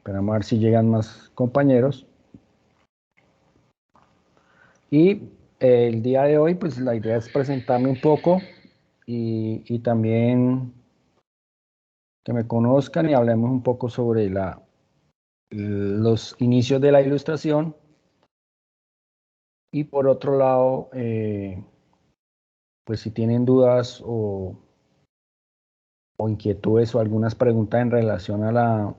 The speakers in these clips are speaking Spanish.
Esperamos a ver si llegan más compañeros. Y el día de hoy, pues la idea es presentarme un poco y también que me conozcan y hablemos un poco sobre los inicios de la ilustración. Y por otro lado, pues si tienen dudas o inquietudes o algunas preguntas en relación a la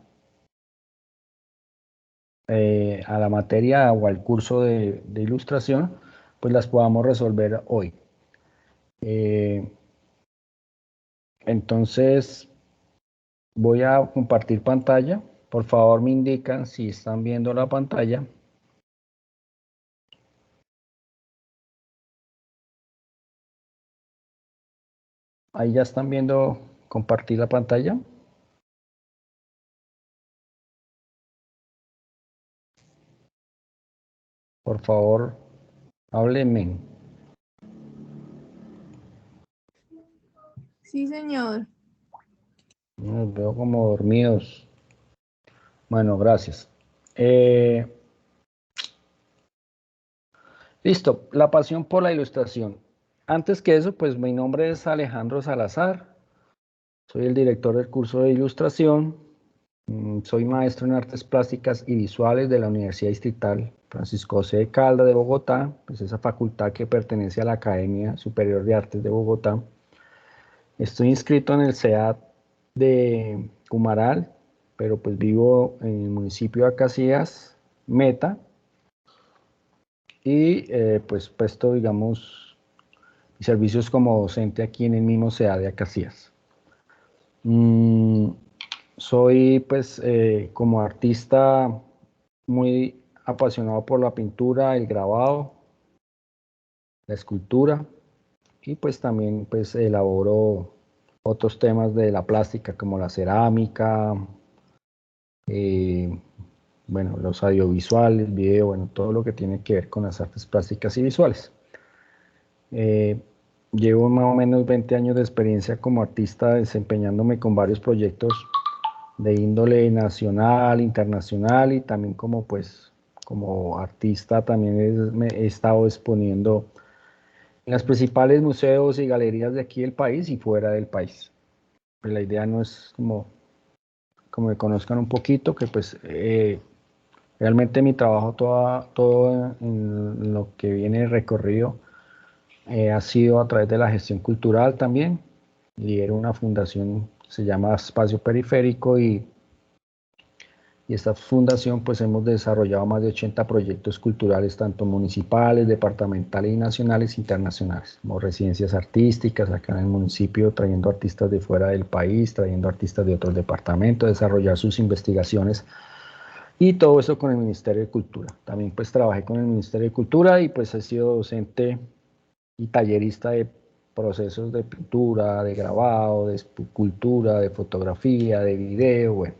materia o al curso de ilustración, pues las podamos resolver hoy. Entonces, voy a compartir pantalla. Por favor, me indican si están viendo la pantalla. Ahí ya están viendo compartir la pantalla. Por favor, háblenme. Sí, señor. Los veo como dormidos. Bueno, gracias. Listo, la pasión por la ilustración. Antes que eso, pues mi nombre es Alejandro Salazar. Soy el director del curso de ilustración. Soy maestro en artes plásticas y visuales de la Universidad Distrital Francisco José de Caldas de Bogotá, pues esa facultad que pertenece a la Academia Superior de Artes de Bogotá. Estoy inscrito en el CEAD de Cumaral, pero pues vivo en el municipio de Acacías, Meta, y pues presto, digamos, mis servicios como docente aquí en el mismo CEAD de Acacías. Soy pues como artista muy apasionado por la pintura, el grabado, la escultura y pues también pues elaboro otros temas de la plástica como la cerámica, bueno, los audiovisuales, video, bueno, todo lo que tiene que ver con las artes plásticas y visuales. Llevo más o menos 20 años de experiencia como artista desempeñándome con varios proyectos de índole nacional, internacional y también como pues como artista también me he estado exponiendo en los principales museos y galerías de aquí del país y fuera del país. Pues la idea no es como me conozcan un poquito, que pues realmente mi trabajo todo en lo que viene recorrido ha sido a través de la gestión cultural también. Lidero una fundación que se llama Espacio Periférico y esta fundación pues hemos desarrollado más de 80 proyectos culturales, tanto municipales, departamentales y nacionales e internacionales, como residencias artísticas acá en el municipio, trayendo artistas de fuera del país, trayendo artistas de otros departamentos, desarrollar sus investigaciones y todo eso con el Ministerio de Cultura. También pues trabajé con el Ministerio de Cultura y pues he sido docente y tallerista de procesos de pintura, de grabado, de escultura, de fotografía, de video, bueno,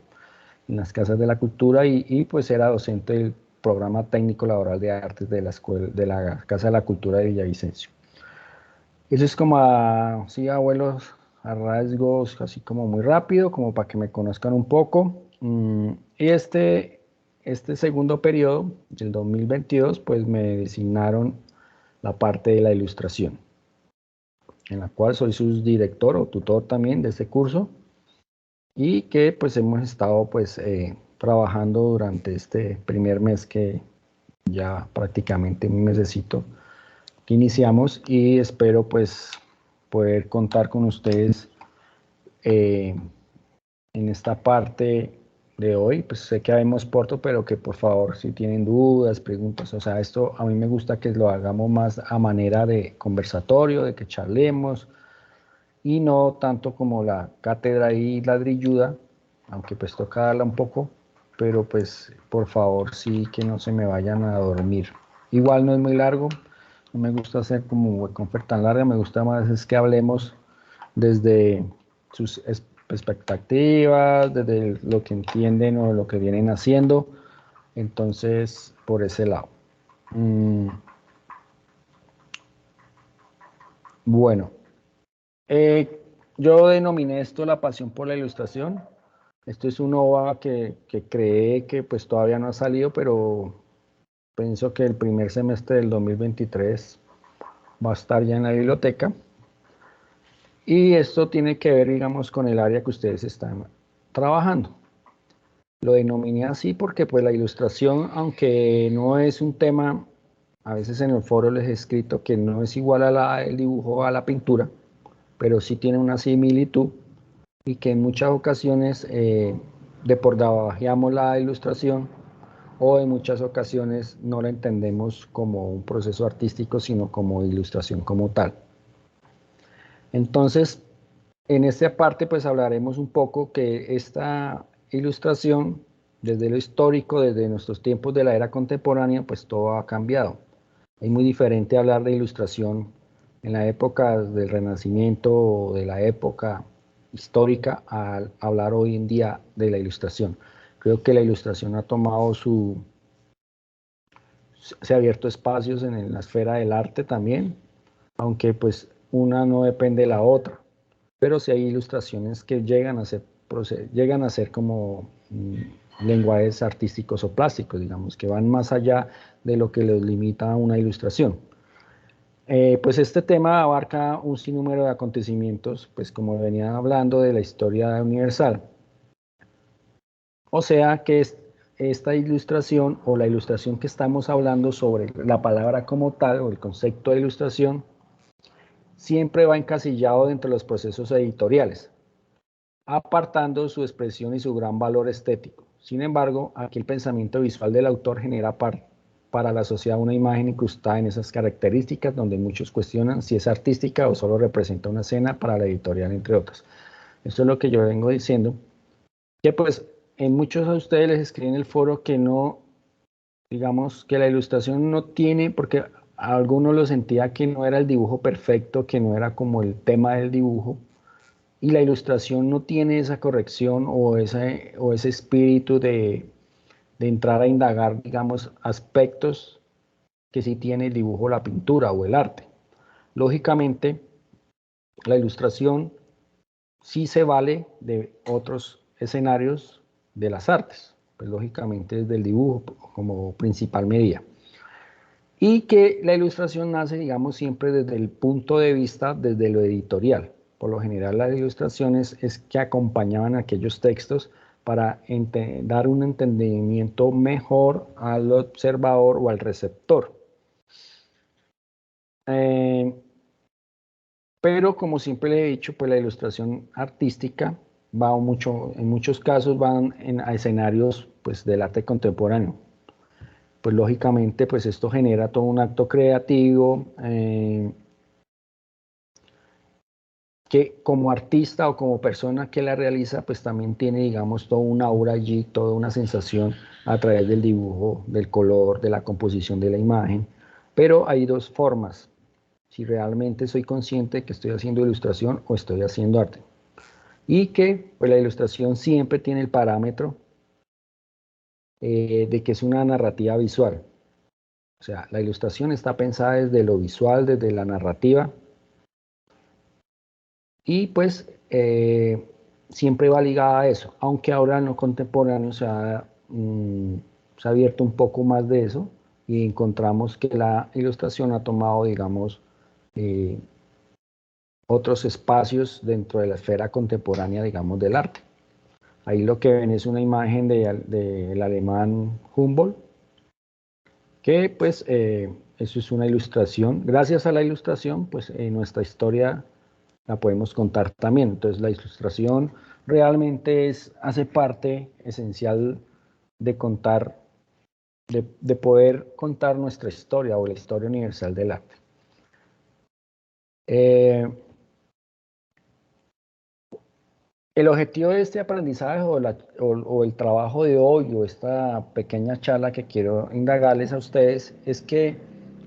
en las casas de la cultura y pues era docente del programa técnico laboral de artes de la escuela, de la Casa de la Cultura de Villavicencio. Eso es como sí, abuelos, a rasgos, así como muy rápido, como para que me conozcan un poco. Y este segundo periodo, del 2022, pues me designaron la parte de la ilustración, en la cual soy su director o tutor también de este curso y que pues hemos estado pues trabajando durante este primer mes que ya prácticamente un mesecito que iniciamos y espero pues poder contar con ustedes en esta parte de hoy. Pues sé que habemos corto, pero que por favor si tienen dudas, preguntas, o sea, esto a mí me gusta que lo hagamos más a manera de conversatorio, de que charlemos y no tanto como la cátedra y ladrilluda, aunque pues toca darla un poco, pero pues por favor sí que no se me vayan a dormir. Igual no es muy largo, no me gusta hacer como confer tan larga, me gusta más es que hablemos desde sus expectativas, desde lo que entienden o lo que vienen haciendo, entonces por ese lado. Bueno, yo denominé esto la pasión por la ilustración. Esto es un OVA que creé que pues todavía no ha salido, pero pienso que el primer semestre del 2023 va a estar ya en la biblioteca. Y esto tiene que ver, digamos, con el área que ustedes están trabajando. Lo denominé así porque pues la ilustración, aunque no es un tema, a veces en el foro les he escrito que no es igual a el dibujo a la pintura, pero sí tiene una similitud y que en muchas ocasiones depordabajeamos la ilustración o en muchas ocasiones no la entendemos como un proceso artístico, sino como ilustración como tal. Entonces, en esta parte pues hablaremos un poco que esta ilustración, desde lo histórico, desde nuestros tiempos de la era contemporánea, pues todo ha cambiado. Es muy diferente hablar de ilustración en la época del Renacimiento o de la época histórica al hablar hoy en día de la ilustración. Creo que la ilustración ha tomado se ha abierto espacios en la esfera del arte también, aunque pues una no depende de la otra, pero sí hay ilustraciones que llegan a ser como lenguajes artísticos o plásticos, digamos, que van más allá de lo que les limita a una ilustración. Pues este tema abarca un sinnúmero de acontecimientos, pues como venía hablando de la historia universal. O sea que esta ilustración o la ilustración que estamos hablando sobre la palabra como tal o el concepto de ilustración siempre va encasillado dentro de los procesos editoriales, apartando su expresión y su gran valor estético. Sin embargo, aquí el pensamiento visual del autor genera para la sociedad una imagen incrustada en esas características donde muchos cuestionan si es artística o solo representa una escena para la editorial, entre otras. Esto es lo que yo vengo diciendo, que pues en muchos de ustedes les escribí en el foro que no, digamos, que la ilustración no tiene, porque a algunos lo sentía que no era el dibujo perfecto, que no era como el tema del dibujo, y la ilustración no tiene esa corrección o ese espíritu de entrar a indagar, digamos, aspectos que sí tiene el dibujo, la pintura o el arte. Lógicamente, la ilustración sí se vale de otros escenarios de las artes, pues lógicamente desde el dibujo como principal medida. Y que la ilustración nace, digamos, siempre desde el punto de vista, desde lo editorial. Por lo general, las ilustraciones es que acompañaban aquellos textos para dar un entendimiento mejor al observador o al receptor. Eh, pero como siempre le he dicho, pues la ilustración artística va mucho, en muchos casos van a escenarios pues, del arte contemporáneo. Pues lógicamente pues esto genera todo un acto creativo, que como artista o como persona que la realiza, pues también tiene, digamos, toda una aura allí, toda una sensación a través del dibujo, del color, de la composición de la imagen. Pero hay dos formas, si realmente soy consciente de que estoy haciendo ilustración o estoy haciendo arte. Y que pues, la ilustración siempre tiene el parámetro de que es una narrativa visual. O sea, la ilustración está pensada desde lo visual, desde la narrativa, y pues siempre va ligada a eso, aunque ahora en lo contemporáneo se ha abierto un poco más de eso y encontramos que la ilustración ha tomado, digamos, eh, otros espacios dentro de la esfera contemporánea, digamos, del arte. Ahí lo que ven es una imagen del alemán Humboldt, que pues eso es una ilustración. Gracias a la ilustración, pues nuestra historia la podemos contar también. Entonces la ilustración realmente hace parte esencial de contar, de poder contar nuestra historia o la historia universal del arte. Eh, el objetivo de este aprendizaje o el trabajo de hoy o esta pequeña charla que quiero indagarles a ustedes es que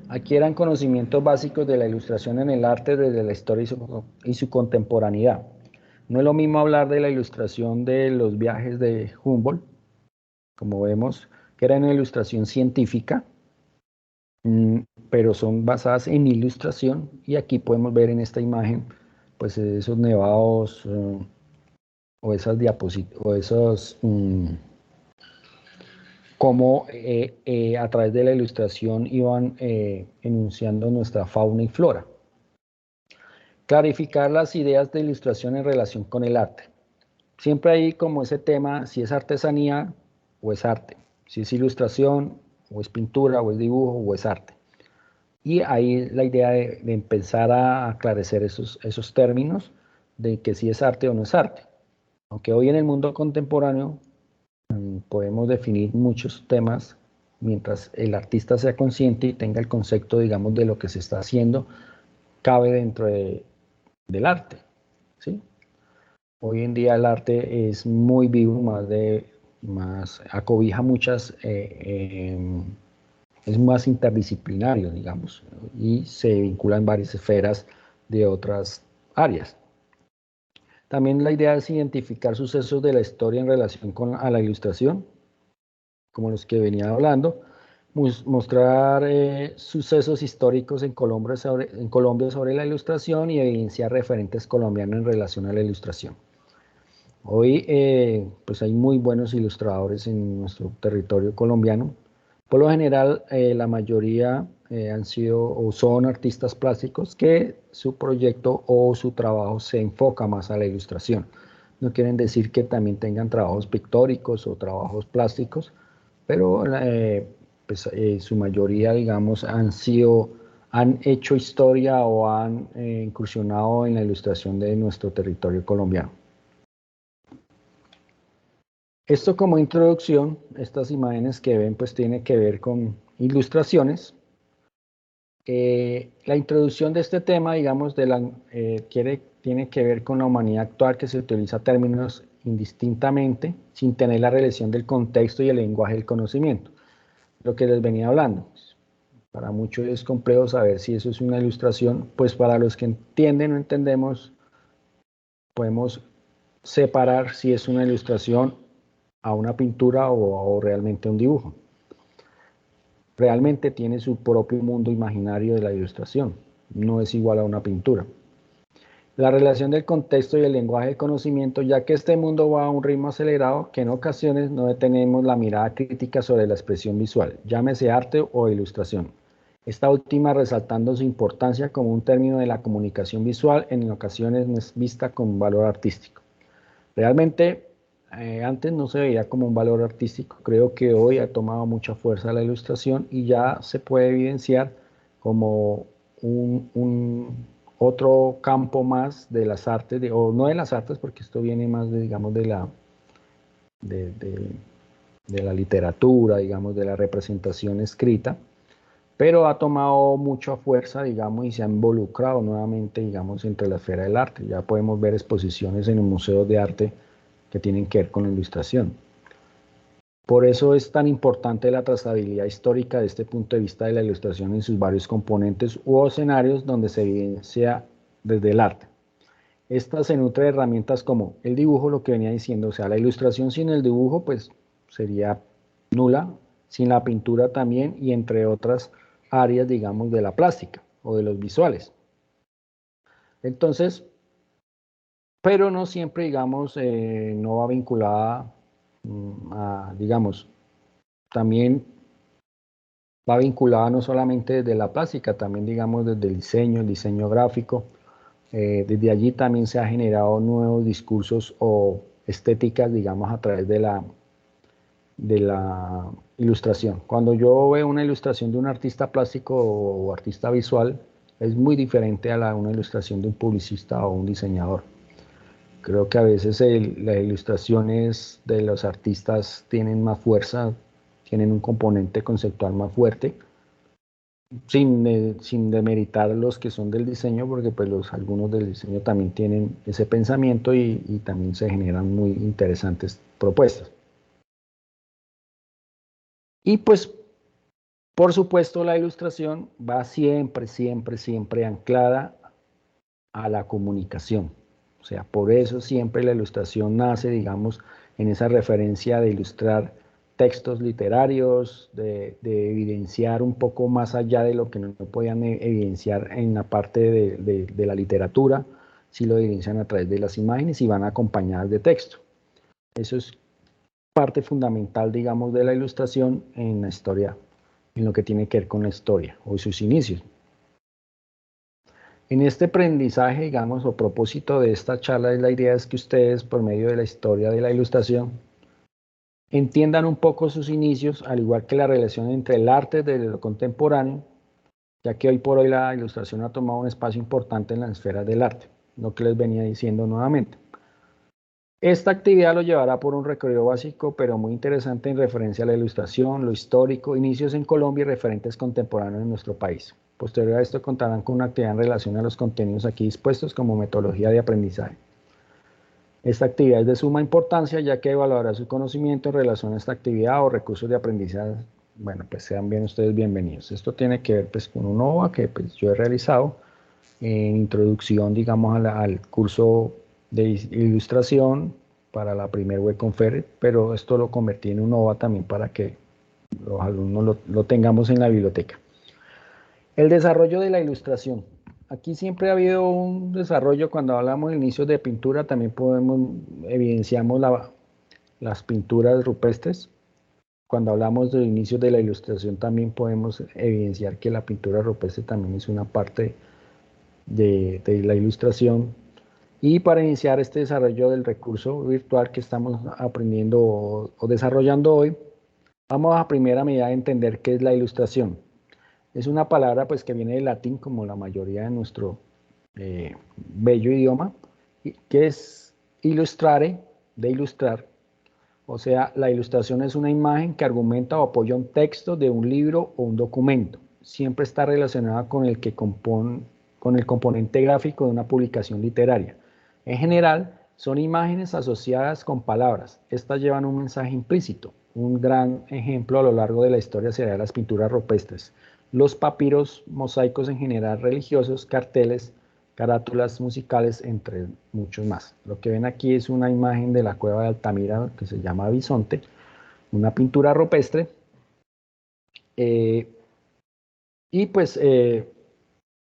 adquieran conocimientos básicos de la ilustración en el arte desde la historia y su contemporaneidad. No es lo mismo hablar de la ilustración de los viajes de Humboldt, como vemos, que era una ilustración científica, pero son basadas en ilustración y aquí podemos ver en esta imagen pues esos nevados esas diapositivas, o esos, cómo a través de la ilustración iban enunciando nuestra fauna y flora. Clarificar las ideas de ilustración en relación con el arte. Siempre hay como ese tema, si es artesanía o es arte, si es ilustración o es pintura o es dibujo o es arte. Y ahí la idea de empezar a aclarecer esos términos de que si es arte o no es arte. Aunque hoy en el mundo contemporáneo podemos definir muchos temas mientras el artista sea consciente y tenga el concepto, digamos, de lo que se está haciendo, cabe dentro del arte, ¿sí? Hoy en día el arte es muy vivo, más acobija muchas, es más interdisciplinario, digamos, y se vincula en varias esferas de otras áreas. También la idea es identificar sucesos de la historia en relación a la ilustración, como los que venía hablando, mostrar sucesos históricos en Colombia sobre la ilustración y evidenciar referentes colombianos en relación a la ilustración. Hoy pues hay muy buenos ilustradores en nuestro territorio colombiano. Por lo general, la mayoría han sido o son artistas plásticos que su proyecto o su trabajo se enfoca más a la ilustración. No quieren decir que también tengan trabajos pictóricos o trabajos plásticos, pero pues, su mayoría, digamos, han hecho historia o han incursionado en la ilustración de nuestro territorio colombiano. Esto como introducción, estas imágenes que ven pues tiene que ver con ilustraciones. La introducción de este tema, digamos, tiene que ver con la humanidad actual, que se utiliza términos indistintamente sin tener la relación del contexto y el lenguaje del conocimiento. Lo que les venía hablando. Para muchos es complejo saber si eso es una ilustración, pues para los que entienden o entendemos, podemos separar si es una ilustración a una pintura o realmente un dibujo. Realmente tiene su propio mundo imaginario de la ilustración, no es igual a una pintura. La relación del contexto y el lenguaje de conocimiento, ya que este mundo va a un ritmo acelerado que en ocasiones no detenemos la mirada crítica sobre la expresión visual, llámese arte o ilustración. Esta última resaltando su importancia como un término de la comunicación visual, en ocasiones no es vista con valor artístico. Realmente antes no se veía como un valor artístico, creo que hoy ha tomado mucha fuerza la ilustración y ya se puede evidenciar como otro campo más de las artes, o no de las artes, porque esto viene más de, digamos, de la literatura, digamos, de la representación escrita, pero ha tomado mucha fuerza, digamos, y se ha involucrado nuevamente, digamos, entre la esfera del arte. Ya podemos ver exposiciones en los museos de arte que tienen que ver con la ilustración. Por eso es tan importante la trazabilidad histórica de este punto de vista de la ilustración en sus varios componentes u escenarios donde se evidencia desde el arte. Esta se nutre de herramientas como el dibujo, lo que venía diciendo, o sea, la ilustración sin el dibujo pues sería nula, sin la pintura también y entre otras áreas, digamos, de la plástica o de los visuales. Entonces, pero no siempre, digamos, no va vinculada digamos, también va vinculada no solamente desde la plástica, también, digamos, desde el diseño gráfico. Desde allí también se han generado nuevos discursos o estéticas, digamos, a través de la ilustración. Cuando yo veo una ilustración de un artista plástico o artista visual, es muy diferente a una ilustración de un publicista o un diseñador. Creo que a veces las ilustraciones de los artistas tienen más fuerza, tienen un componente conceptual más fuerte, sin demeritar a los que son del diseño, porque pues algunos del diseño también tienen ese pensamiento y también se generan muy interesantes propuestas. Y pues, por supuesto, la ilustración va siempre, siempre, siempre anclada a la comunicación. O sea, por eso siempre la ilustración nace, digamos, en esa referencia de ilustrar textos literarios, de evidenciar un poco más allá de lo que no podían evidenciar en la parte de la literatura, sí lo evidencian a través de las imágenes y van acompañadas de texto. Eso es parte fundamental, digamos, de la ilustración en la historia, en lo que tiene que ver con la historia o sus inicios. En este aprendizaje, digamos, o propósito de esta charla, la idea es que ustedes, por medio de la historia de la ilustración, entiendan un poco sus inicios, al igual que la relación entre el arte de lo contemporáneo, ya que hoy por hoy la ilustración ha tomado un espacio importante en la esfera del arte, lo que les venía diciendo nuevamente. Esta actividad lo llevará por un recorrido básico, pero muy interesante en referencia a la ilustración, lo histórico, inicios en Colombia y referentes contemporáneos en nuestro país. Posterior a esto contarán con una actividad en relación a los contenidos aquí dispuestos como metodología de aprendizaje. Esta actividad es de suma importancia ya que evaluará su conocimiento en relación a esta actividad o recursos de aprendizaje. Bueno, pues sean bien ustedes bienvenidos. Esto tiene que ver pues con un OVA que pues, yo he realizado en introducción, digamos, al curso de ilustración para la primer web conference, pero esto lo convertí en un OVA también para que los alumnos lo tengamos en la biblioteca. El desarrollo de la ilustración. Aquí siempre ha habido un desarrollo. Cuando hablamos de inicios de pintura, también evidenciamos las pinturas rupestres. Cuando hablamos de inicios de la ilustración, también podemos evidenciar que la pintura rupestre también es una parte de la ilustración. Y para iniciar este desarrollo del recurso virtual que estamos aprendiendo o desarrollando hoy, vamos a primera medida a entender qué es la ilustración. Es una palabra pues que viene del latín, como la mayoría de nuestro bello idioma, que es ilustrare, de ilustrar. O sea, la ilustración es una imagen que argumenta o apoya un texto de un libro o un documento. Siempre está relacionada con el componente gráfico de una publicación literaria. En general, son imágenes asociadas con palabras. Estas llevan un mensaje implícito. Un gran ejemplo a lo largo de la historia será las pinturas rupestres, los papiros, mosaicos en general religiosos, carteles, carátulas musicales, entre muchos más. Lo que ven aquí es una imagen de la cueva de Altamira que se llama Bisonte, una pintura rupestre. Y pues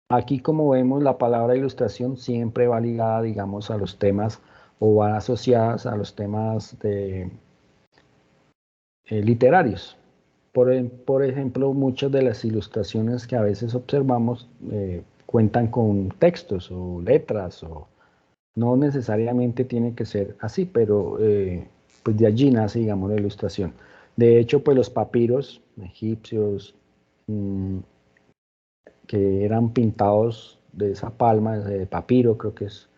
aquí, como vemos, la palabra ilustración siempre va ligada, digamos, a los temas o va asociadas a los temas literarios. Por ejemplo, muchas de las ilustraciones que a veces observamos cuentan con textos o letras, o no necesariamente tiene que ser así, pero pues de allí nace, digamos, la ilustración. De hecho, pues los papiros egipcios que eran pintados de esa palma, de papiro creo que es,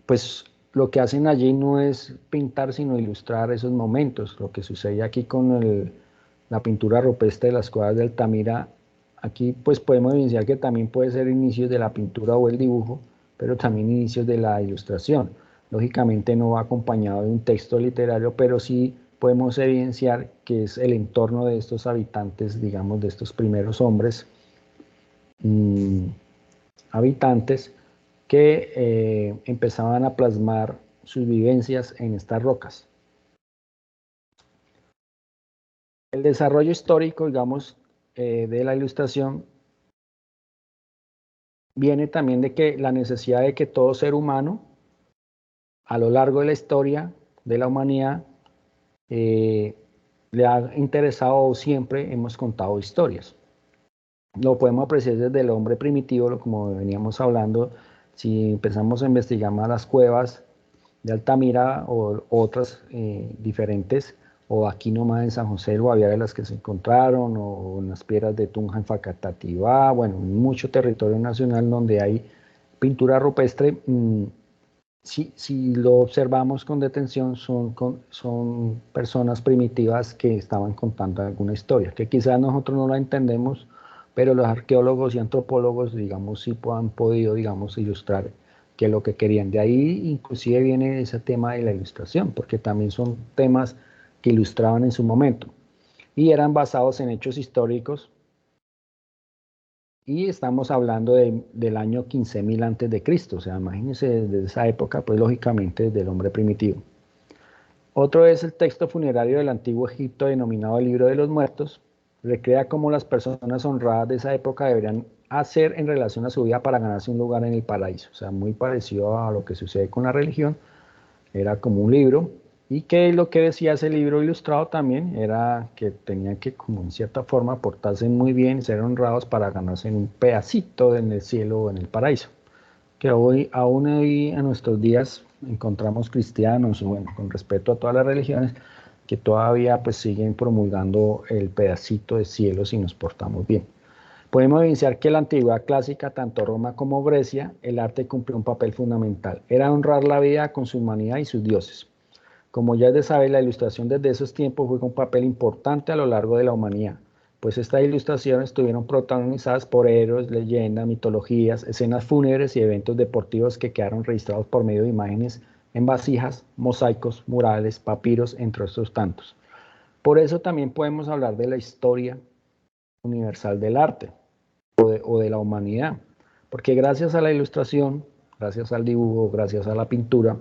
pues lo que hacen allí no es pintar, sino ilustrar esos momentos. Lo que sucede aquí con la pintura rupestre de las cuevas de Altamira, aquí pues podemos evidenciar que también puede ser inicios de la pintura o el dibujo, pero también inicios de la ilustración. Lógicamente no va acompañado de un texto literario, pero sí podemos evidenciar que es el entorno de estos habitantes, digamos, de estos primeros hombres habitantes, que empezaban a plasmar sus vivencias en estas rocas. El desarrollo histórico, digamos, de la ilustración viene también de que la necesidad de que todo ser humano, a lo largo de la historia de la humanidad, le ha interesado o siempre hemos contado historias. Lo podemos apreciar desde el hombre primitivo, como veníamos hablando. Si empezamos a investigar más las cuevas de Altamira o otras diferentes, o aquí nomás en San José del Guaviare las que se encontraron, o en las piedras de Tunja en Facatativá, bueno, en mucho territorio nacional donde hay pintura rupestre. Si lo observamos con detención, son personas primitivas que estaban contando alguna historia, que quizás nosotros no la entendemos, pero los arqueólogos y antropólogos, digamos, sí han podido, digamos, ilustrar qué es lo que querían. De ahí inclusive viene ese tema de la ilustración, porque también son temas que ilustraban en su momento y eran basados en hechos históricos. Y estamos hablando del año 15.000 antes de Cristo, o sea, imagínense desde esa época, pues lógicamente del hombre primitivo. Otro es el texto funerario del antiguo Egipto denominado el Libro de los Muertos. Recrea cómo las personas honradas de esa época deberían hacer en relación a su vida para ganarse un lugar en el paraíso. O sea, muy parecido a lo que sucede con la religión. Era como un libro, y que lo que decía ese libro ilustrado también era que tenían que, como en cierta forma, portarse muy bien y ser honrados para ganarse un pedacito en el cielo o en el paraíso. Que hoy, aún hoy en nuestros días encontramos cristianos, bueno, con respeto a todas las religiones, que todavía pues siguen promulgando el pedacito de cielo si nos portamos bien. Podemos evidenciar que en la antigüedad clásica, tanto Roma como Grecia, el arte cumplió un papel fundamental. Era honrar la vida con su humanidad y sus dioses. Como ya es de saber, la ilustración desde esos tiempos juega un papel importante a lo largo de la humanidad, pues estas ilustraciones estuvieron protagonizadas por héroes, leyendas, mitologías, escenas fúnebres y eventos deportivos que quedaron registrados por medio de imágenes en vasijas, mosaicos, murales, papiros, entre otros tantos. Por eso también podemos hablar de la historia universal del arte o de la humanidad, porque gracias a la ilustración, gracias al dibujo, gracias a la pintura,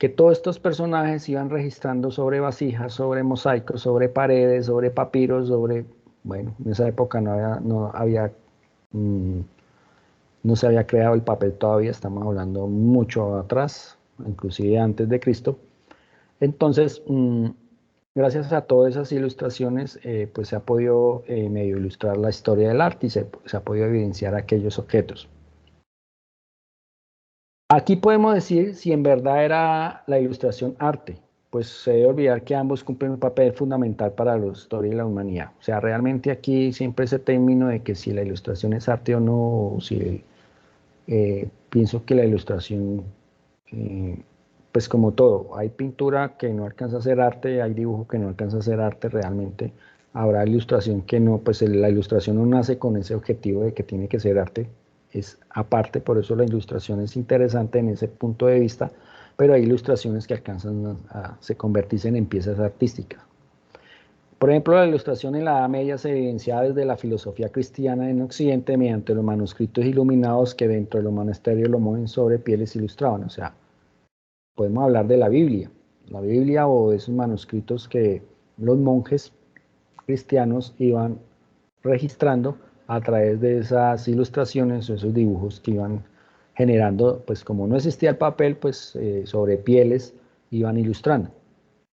que todos estos personajes iban registrando sobre vasijas, sobre mosaicos, sobre paredes, sobre papiros, sobre, bueno, en esa época mm, no se había creado el papel todavía, estamos hablando mucho atrás, inclusive antes de Cristo. Entonces, gracias a todas esas ilustraciones, pues se ha podido medio ilustrar la historia del arte y se ha podido evidenciar aquellos objetos. Aquí podemos decir si en verdad era la ilustración arte, pues se debe olvidar que ambos cumplen un papel fundamental para la historia y la humanidad. O sea, realmente aquí siempre ese término de que si la ilustración es arte o no, o si pienso que la ilustración, eh, pues como todo, hay pintura que no alcanza a ser arte, hay dibujo que no alcanza a ser arte realmente. Habrá ilustración que no, pues la ilustración no nace con ese objetivo de que tiene que ser arte, es aparte, por eso la ilustración es interesante en ese punto de vista, pero hay ilustraciones que alcanzan a se convertirse en piezas artísticas. Por ejemplo, la ilustración en la Edad Media se evidenciaba desde la filosofía cristiana en Occidente mediante los manuscritos iluminados que dentro de los monasterios lo mueven sobre pieles ilustraban. O sea, podemos hablar de la Biblia o de esos manuscritos que los monjes cristianos iban registrando a través de esas ilustraciones o esos dibujos que iban generando, pues como no existía el papel, pues sobre pieles iban ilustrando.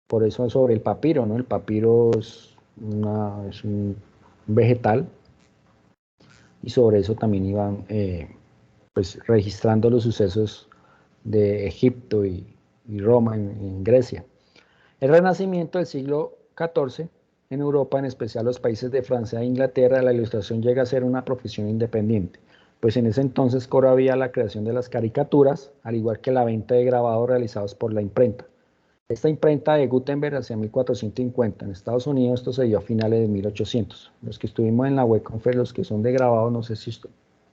Por eso sobre el papiro, ¿no? El papiro es un vegetal y sobre eso también iban pues registrando los sucesos de Egipto y Roma en Grecia. El Renacimiento del siglo XIV, en Europa, en especial los países de Francia e Inglaterra, la ilustración llega a ser una profesión independiente, pues en ese entonces corría la creación de las caricaturas, al igual que la venta de grabados realizados por la imprenta. Esta imprenta de Gutenberg hacia 1450. En Estados Unidos esto se dio a finales de 1800. Los que estuvimos en la Wacom los que son de grabado, no sé si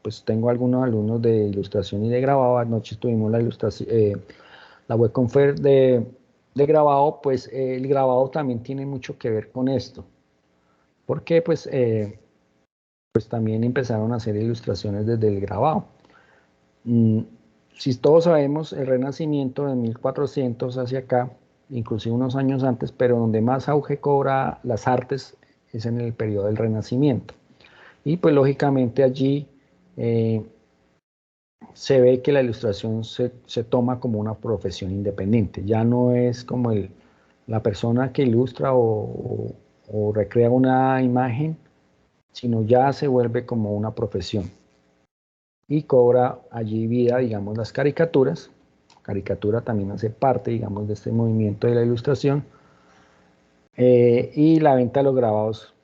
pues tengo algunos alumnos de ilustración y de grabado. Anoche tuvimos la ilustración, la Wacom de grabado, pues el grabado también tiene mucho que ver con esto. Porque pues también empezaron a hacer ilustraciones desde el grabado. Si todos sabemos, el Renacimiento de 1400 hacia acá, inclusive unos años antes, pero donde más auge cobra las artes es en el periodo del Renacimiento. Y pues lógicamente allí se ve que la ilustración se toma como una profesión independiente. Ya no es como la persona que ilustra o recrea una imagen, sino ya se vuelve como una profesión. Y cobra allí vida, digamos, las caricaturas. Caricatura también hace parte, digamos, de este movimiento de la ilustración. Y la venta de los grabados.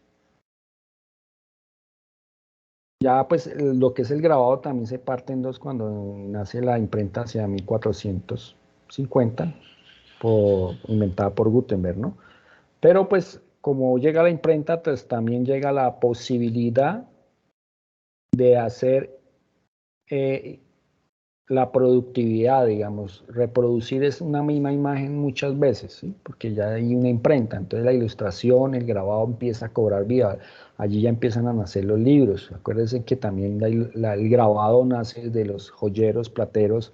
Ya pues lo que es el grabado también se parte en dos cuando nace la imprenta hacia 1450, inventada por Gutenberg, ¿no? Pero pues como llega la imprenta, pues también llega la posibilidad de hacer eh, la productividad, digamos, reproducir es una misma imagen muchas veces, ¿sí? Porque ya hay una imprenta, entonces la ilustración, el grabado empieza a cobrar vida, allí ya empiezan a nacer los libros. Acuérdense que también el grabado nace de los joyeros, plateros,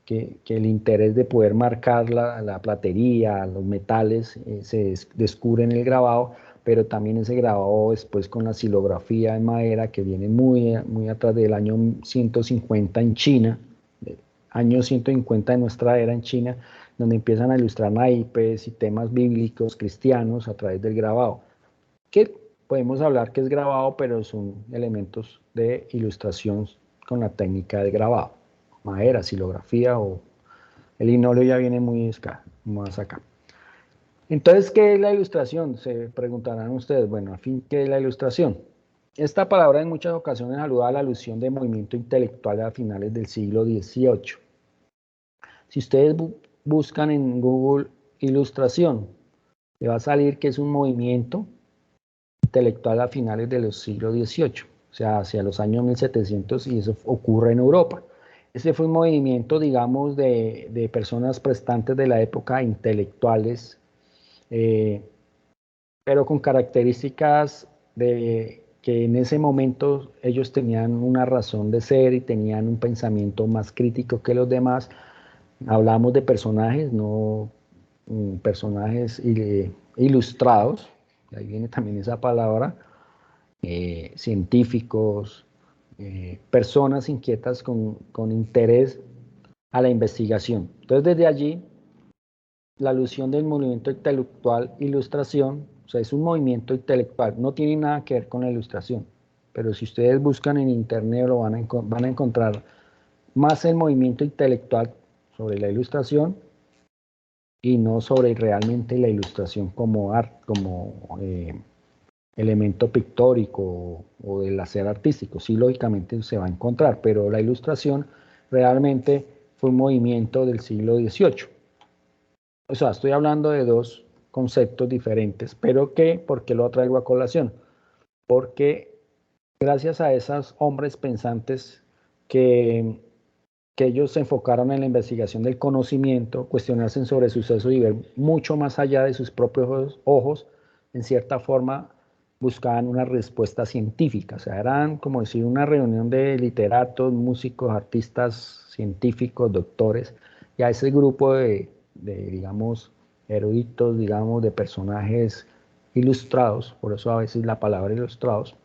que el interés de poder marcar la platería, los metales, se descubre en el grabado, pero también ese grabado después con la xilografía en madera que viene muy atrás del año 150 en China, año 150 de nuestra era en China, donde empiezan a ilustrar naipes y temas bíblicos cristianos a través del grabado, que podemos hablar que es grabado, pero son elementos de ilustración con la técnica de grabado, madera, xilografía o el linóleo ya viene más acá. Entonces, ¿qué es la ilustración? Se preguntarán ustedes. Bueno, al fin, ¿qué es la ilustración? Esta palabra en muchas ocasiones alude a la alusión de movimiento intelectual a finales del siglo XVIII. Si ustedes buscan en Google ilustración, le va a salir que es un movimiento intelectual a finales de los siglos XVIII, o sea, hacia los años 1700, y eso ocurre en Europa. Ese fue un movimiento, digamos, de personas prestantes de la época, intelectuales, pero con características de que en ese momento ellos tenían una razón de ser y tenían un pensamiento más crítico que los demás. Hablamos de personajes, no personajes ilustrados, ahí viene también esa palabra, científicos, personas inquietas con interés a la investigación. Entonces, desde allí, la alusión del movimiento intelectual ilustración, o sea, es un movimiento intelectual, no tiene nada que ver con la ilustración, pero si ustedes buscan en internet lo van a encontrar más el movimiento intelectual sobre la ilustración y no sobre realmente la ilustración como arte, como elemento pictórico o del hacer artístico. Sí, lógicamente se va a encontrar, pero la ilustración realmente fue un movimiento del siglo XVIII. O sea, estoy hablando de dos conceptos diferentes, pero ¿por qué lo traigo a colación? Porque gracias a esos hombres pensantes que, que ellos se enfocaron en la investigación del conocimiento, cuestionarse sobre sucesos y ver mucho más allá de sus propios ojos, en cierta forma buscaban una respuesta científica, o sea, eran como decir una reunión de literatos, músicos, artistas, científicos, doctores, y a ese grupo digamos, eruditos, digamos, de personajes ilustrados, por eso a veces la palabra ilustrados,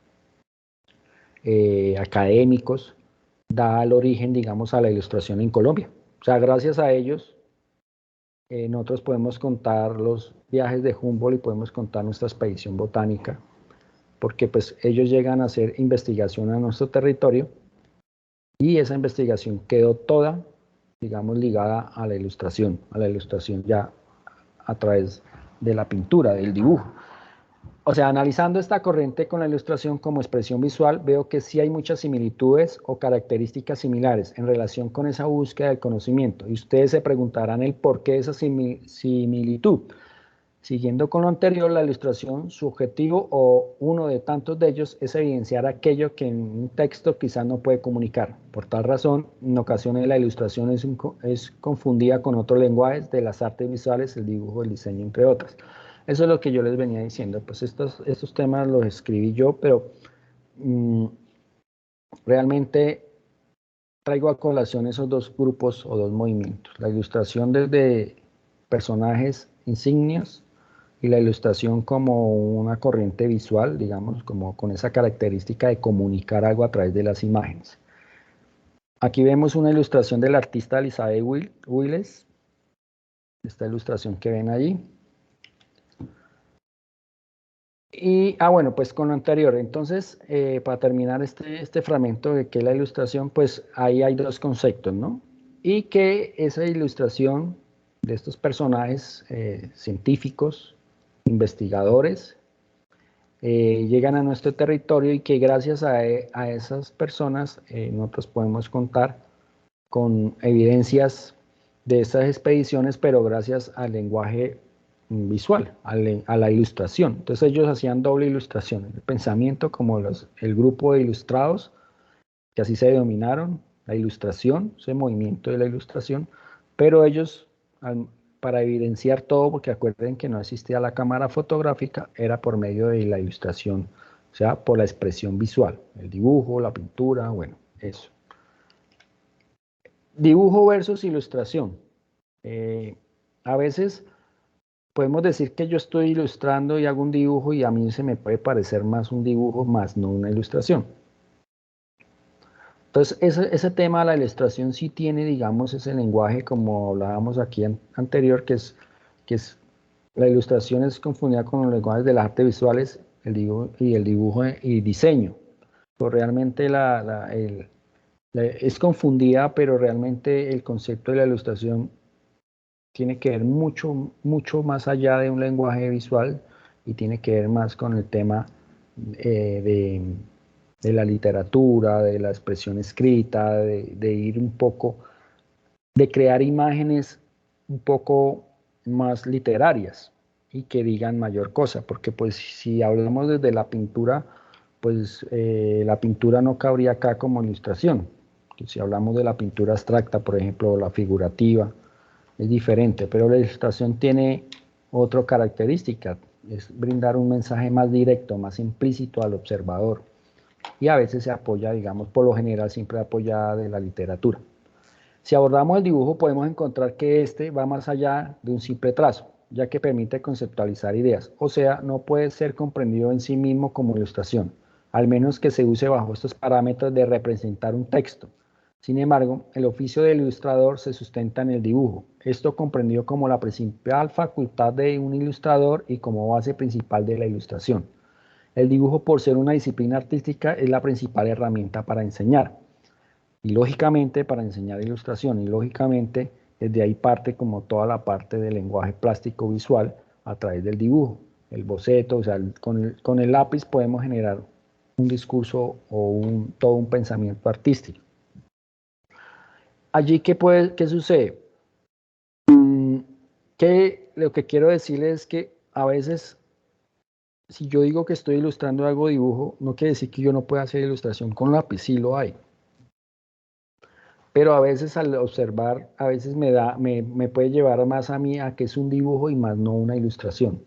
académicos, da el origen, digamos, a la ilustración en Colombia. O sea, gracias a ellos, nosotros podemos contar los viajes de Humboldt y podemos contar nuestra expedición botánica, porque pues ellos llegan a hacer investigación a nuestro territorio y esa investigación quedó toda, digamos, ligada a la ilustración ya a través de la pintura, del dibujo. O sea, analizando esta corriente con la ilustración como expresión visual, veo que sí hay muchas similitudes o características similares en relación con esa búsqueda del conocimiento. Y ustedes se preguntarán el por qué esa similitud. Siguiendo con lo anterior, la ilustración, su objetivo o uno de tantos de ellos es evidenciar aquello que en un texto quizás no puede comunicar. Por tal razón, en ocasiones la ilustración es confundida con otros lenguajes de las artes visuales, el dibujo, el diseño, entre otras. Eso es lo que yo les venía diciendo. Pues estos temas los escribí yo, pero realmente traigo a colación esos dos grupos o dos movimientos. La ilustración desde personajes insignias y la ilustración como una corriente visual, digamos, como con esa característica de comunicar algo a través de las imágenes. Aquí vemos una ilustración del artista Elizabeth Willes, esta ilustración que ven allí. Y, bueno, pues con lo anterior, entonces, para terminar este fragmento de qué es la ilustración, pues ahí hay dos conceptos, ¿no? Y que esa ilustración de estos personajes científicos, investigadores, llegan a nuestro territorio y que gracias a esas personas nosotros podemos contar con evidencias de estas expediciones, pero gracias al lenguaje visual, a la ilustración. Entonces ellos hacían doble ilustración, el pensamiento como el grupo de ilustrados, que así se denominaron, la ilustración, ese movimiento de la ilustración, pero ellos, para evidenciar todo, porque acuerden que no existía la cámara fotográfica, era por medio de la ilustración, o sea, por la expresión visual, el dibujo, la pintura, bueno, eso. Dibujo versus ilustración. A veces podemos decir que yo estoy ilustrando y hago un dibujo y a mí se me puede parecer más un dibujo más no una ilustración. Entonces, ese tema de la ilustración sí tiene, digamos, ese lenguaje, como hablábamos aquí anterior, que es la ilustración es confundida con los lenguajes de las artes visuales, el dibujo y diseño. Pero realmente es confundida, pero realmente el concepto de la ilustración tiene que ver mucho, mucho más allá de un lenguaje visual y tiene que ver más con el tema de la literatura, de la expresión escrita, de ir un poco, de crear imágenes un poco más literarias y que digan mayor cosa, porque pues si hablamos desde la pintura, pues la pintura no cabría acá como ilustración. Si hablamos de la pintura abstracta, por ejemplo, o la figurativa, es diferente, pero la ilustración tiene otra característica, es brindar un mensaje más directo, más implícito al observador, y a veces se apoya, digamos, por lo general siempre apoyada de la literatura. Si abordamos el dibujo podemos encontrar que este va más allá de un simple trazo, ya que permite conceptualizar ideas, o sea, no puede ser comprendido en sí mismo como ilustración, al menos que se use bajo estos parámetros de representar un texto. Sin embargo, el oficio del ilustrador se sustenta en el dibujo, esto comprendido como la principal facultad de un ilustrador y como base principal de la ilustración. El dibujo, por ser una disciplina artística, es la principal herramienta para enseñar. Y lógicamente para enseñar ilustración, y lógicamente desde ahí parte como toda la parte del lenguaje plástico visual a través del dibujo, el boceto, o sea, con el lápiz podemos generar un discurso o todo un pensamiento artístico. Allí, ¿qué sucede? Que lo que quiero decirles es que a veces, si yo digo que estoy ilustrando algo dibujo, no quiere decir que yo no pueda hacer ilustración con lápiz, sí lo hay. Pero a veces al observar, a veces me puede llevar más a mí a que es un dibujo y más no una ilustración.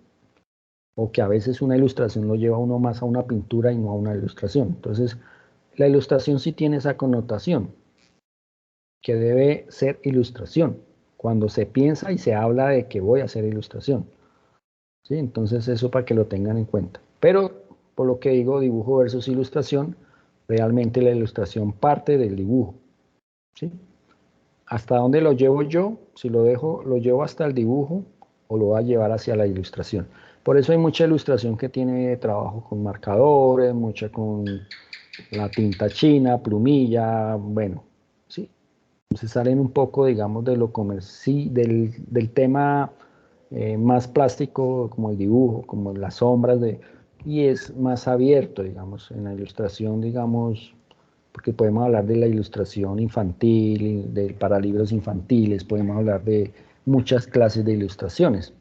O que a veces una ilustración lo lleva a uno más a una pintura y no a una ilustración. Entonces, la ilustración sí tiene esa connotación, que debe ser ilustración, cuando se piensa y se habla de que voy a hacer ilustración. ¿Sí? Entonces, eso para que lo tengan en cuenta. Pero, por lo que digo, dibujo versus ilustración, realmente la ilustración parte del dibujo. ¿Sí? ¿Hasta dónde lo llevo yo? Si lo dejo, lo llevo hasta el dibujo o lo va a llevar hacia la ilustración. Por eso hay mucha ilustración que tiene trabajo con marcadores, mucha con la tinta china, plumilla, bueno, sí. Se salen un poco, digamos, de lo comercial, del tema más plástico, como el dibujo, como las sombras, y es más abierto, digamos, en la ilustración, digamos, porque podemos hablar de la ilustración infantil, para libros infantiles, podemos hablar de muchas clases de ilustraciones,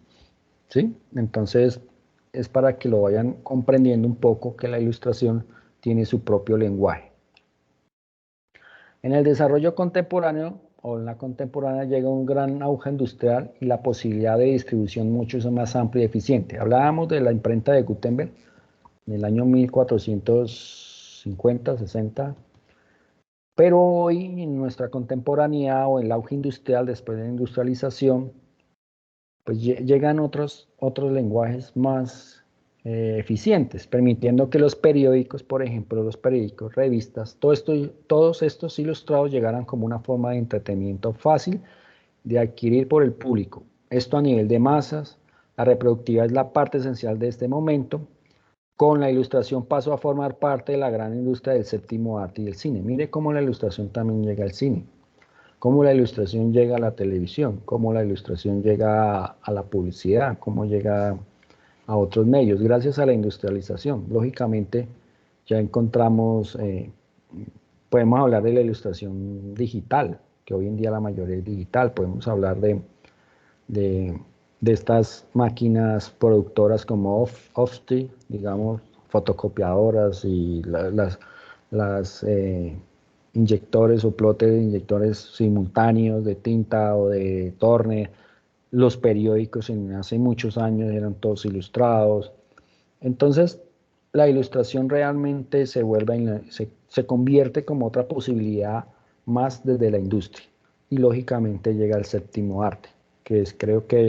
¿sí? Entonces, es para que lo vayan comprendiendo un poco que la ilustración tiene su propio lenguaje. En el desarrollo contemporáneo o en la contemporánea llega un gran auge industrial y la posibilidad de distribución mucho más amplia y eficiente. Hablábamos de la imprenta de Gutenberg en el año 1450, 60, pero hoy en nuestra contemporaneidad o en el auge industrial después de la industrialización, pues llegan otros lenguajes más eficientes, permitiendo que los periódicos, por ejemplo, los periódicos, revistas, todos estos ilustrados llegaran como una forma de entretenimiento fácil de adquirir por el público. Esto a nivel de masas, la reproductividad es la parte esencial de este momento. Con la ilustración pasó a formar parte de la gran industria del séptimo arte y del cine. Mire cómo la ilustración también llega al cine, cómo la ilustración llega a la televisión, cómo la ilustración llega a la publicidad, cómo llega a otros medios, gracias a la industrialización. Lógicamente, ya encontramos, podemos hablar de la ilustración digital, que hoy en día la mayoría es digital, podemos hablar de, de estas máquinas productoras como Ofty, digamos, fotocopiadoras y las inyectores o plotes de inyectores simultáneos de tinta o de torne. Los periódicos hace muchos años eran todos ilustrados. Entonces, la ilustración realmente se convierte como otra posibilidad más desde la industria. Y lógicamente llega el séptimo arte, que es creo que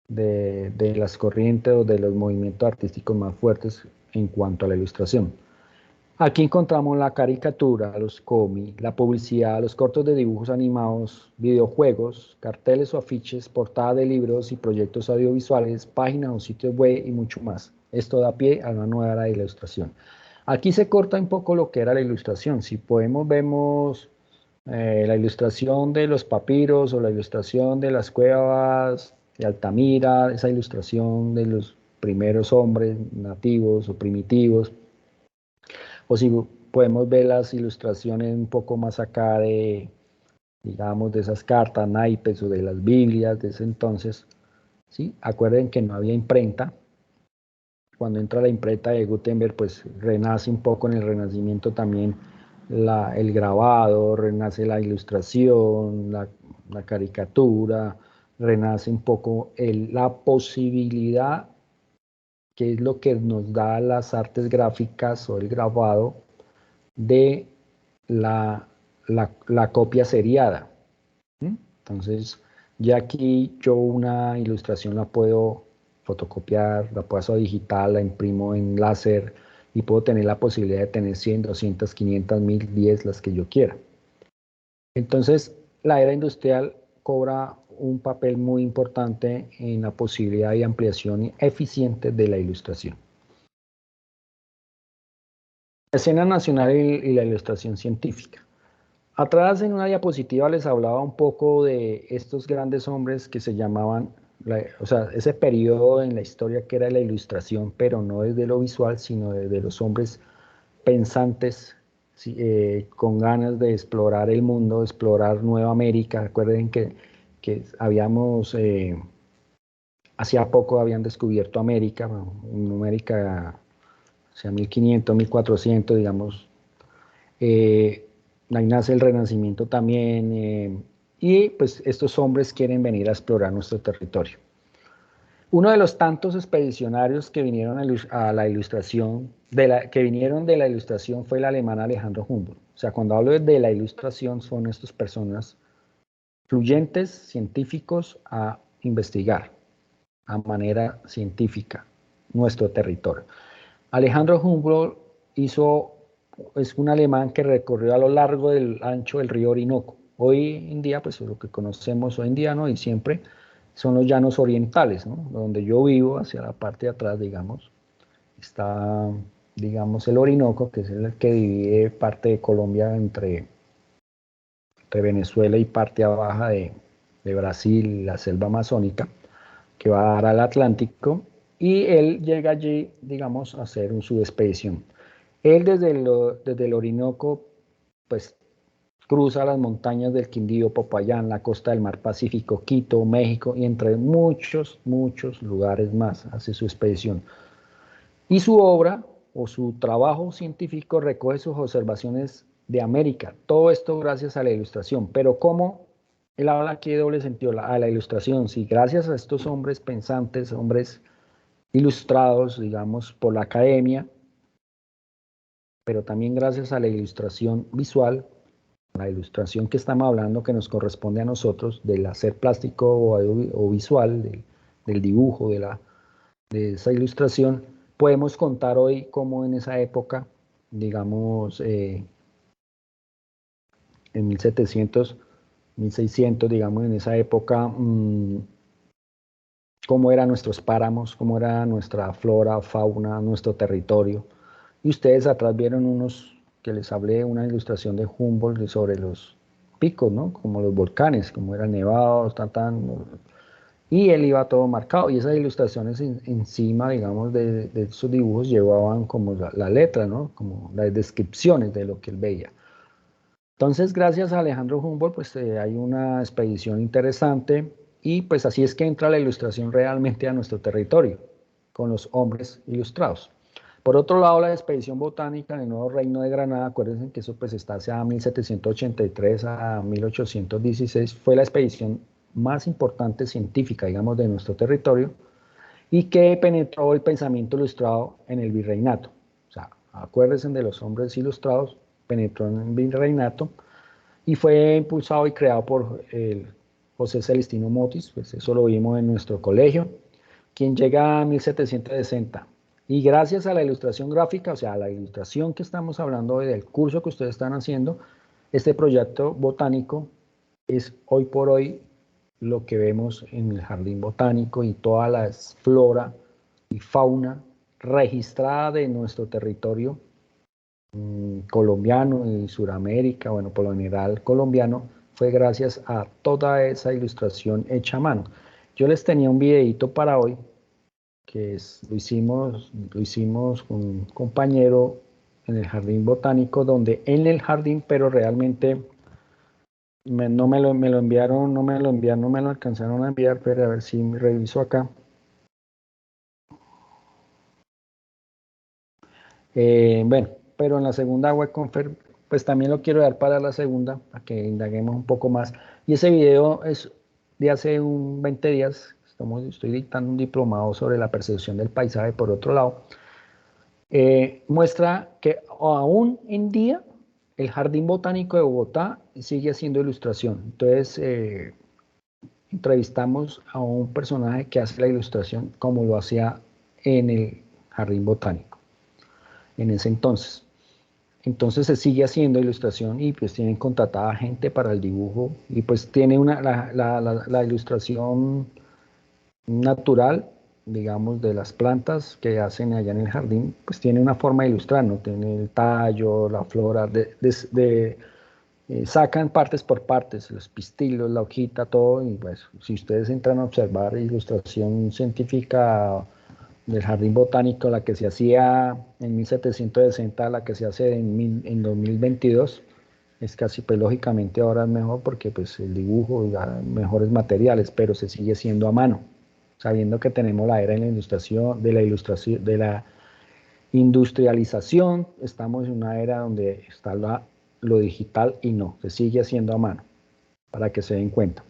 de las corrientes o de los movimientos artísticos más fuertes en cuanto a la ilustración. Aquí encontramos la caricatura, los cómics, la publicidad, los cortos de dibujos animados, videojuegos, carteles o afiches, portadas de libros y proyectos audiovisuales, páginas o sitios web y mucho más. Esto da pie a una nueva era de ilustración. Aquí se corta un poco lo que era la ilustración. Si podemos, vemos la ilustración de los papiros o la ilustración de las cuevas de Altamira, esa ilustración de los primeros hombres nativos o primitivos, o si podemos ver las ilustraciones un poco más acá de, digamos, de esas cartas, naipes o de las Biblias de ese entonces, ¿sí? Acuerden que no había imprenta. Cuando entra la imprenta de Gutenberg, pues renace un poco en el Renacimiento también el grabado, renace la ilustración, la caricatura, renace un poco la posibilidad, que es lo que nos da las artes gráficas o el grabado, de la copia seriada. Entonces, ya aquí yo una ilustración la puedo fotocopiar, la paso a digital, la imprimo en láser y puedo tener la posibilidad de tener 100, 200, 500, 1000, 10, las que yo quiera. Entonces, la era industrial cobra un papel muy importante en la posibilidad de ampliación eficiente de la ilustración. La escena nacional y la ilustración científica. Atrás en una diapositiva les hablaba un poco de estos grandes hombres que se llamaban, o sea, ese periodo en la historia que era la ilustración, pero no desde lo visual, sino desde los hombres pensantes, sí, con ganas de explorar el mundo, explorar Nueva América. Recuerden que habíamos, hacía poco habían descubierto América, América, o sea, 1500, 1400, digamos. Ahí nace el Renacimiento también, y pues estos hombres quieren venir a explorar nuestro territorio. Uno de los tantos expedicionarios que vinieron a la ilustración, que vinieron de la ilustración, fue el alemán Alejandro Humboldt. O sea, cuando hablo de la ilustración, son estas personas fluyentes, científicos, a investigar a manera científica nuestro territorio. Alejandro Humboldt es un alemán que recorrió a lo largo del ancho del río Orinoco. Hoy en día, pues lo que conocemos hoy en día, ¿no? Y siempre son los llanos orientales, ¿no? Donde yo vivo, hacia la parte de atrás, digamos, está, digamos, el Orinoco, que es el que divide parte de Colombia entre Venezuela y parte baja de Brasil, la selva amazónica, que va a dar al Atlántico, y él llega allí, digamos, a hacer su expedición. Él desde el Orinoco, pues cruza las montañas del Quindío, Popayán, la costa del mar Pacífico, Quito, México, y entre muchos, muchos lugares más hace su expedición. Y su obra o su trabajo científico recoge sus observaciones de América. Todo esto gracias a la ilustración. Pero ¿cómo? Él habla aquí de doble sentido, a la ilustración. Sí, gracias a estos hombres pensantes, hombres ilustrados, digamos, por la academia, pero también gracias a la ilustración visual, la ilustración que estamos hablando, que nos corresponde a nosotros, del hacer plástico o visual, del dibujo, de esa ilustración, podemos contar hoy cómo en esa época, digamos, en 1700, 1600, digamos, en esa época, cómo eran nuestros páramos, cómo era nuestra flora, fauna, nuestro territorio. Y ustedes atrás vieron unos que les hablé, una ilustración de Humboldt sobre los picos, ¿no? Como los volcanes, como eran nevados, y él iba todo marcado. Y esas ilustraciones encima, digamos, de esos dibujos llevaban como la letra, ¿no? Como las descripciones de lo que él veía. Entonces, gracias a Alejandro Humboldt, pues hay una expedición interesante y pues así es que entra la ilustración realmente a nuestro territorio, con los hombres ilustrados. Por otro lado, la expedición botánica en el Nuevo Reino de Granada, acuérdense que eso pues está hacia 1783 a 1816, fue la expedición más importante científica, digamos, de nuestro territorio y que penetró el pensamiento ilustrado en el virreinato. O sea, acuérdense de los hombres ilustrados, penetró en el virreinato y fue impulsado y creado por José Celestino Motis, pues eso lo vimos en nuestro colegio, quien llega a 1760. Y gracias a la ilustración gráfica, o sea, a la ilustración que estamos hablando hoy del curso que ustedes están haciendo, este proyecto botánico es hoy por hoy lo que vemos en el jardín botánico y toda la flora y fauna registrada de nuestro territorio colombiano y Suramérica, bueno, por lo general colombiano, fue gracias a toda esa ilustración hecha a mano. Yo les tenía un videito para hoy, que lo hicimos con un compañero en el jardín botánico, donde en el jardín, pero realmente no me lo enviaron, no me lo alcanzaron a enviar, pero a ver si me reviso acá. Bueno, pero en la segunda webconfer, pues también lo quiero dar para la segunda, para que indaguemos un poco más. Y ese video es de hace 20 días, estoy dictando un diplomado sobre la percepción del paisaje por otro lado. Muestra que aún en día el Jardín Botánico de Bogotá sigue haciendo ilustración. Entonces, entrevistamos a un personaje que hace la ilustración como lo hacía en el Jardín Botánico en ese entonces. Entonces se sigue haciendo ilustración y pues tienen contratada gente para el dibujo y pues tiene la ilustración natural, digamos, de las plantas que hacen allá en el jardín, pues tiene una forma de ilustrar, ¿no? Tiene el tallo, la flora, sacan partes por partes, los pistilos, la hojita, todo, y pues si ustedes entran a observar ilustración científica del jardín botánico, la que se hacía en 1760, la que se hace en 2022, es casi, pues lógicamente ahora es mejor porque pues el dibujo y mejores materiales, pero se sigue siendo a mano, sabiendo que tenemos la era de la ilustración, de la industrialización, estamos en una era donde está lo digital y no, se sigue haciendo a mano, para que se den cuenta.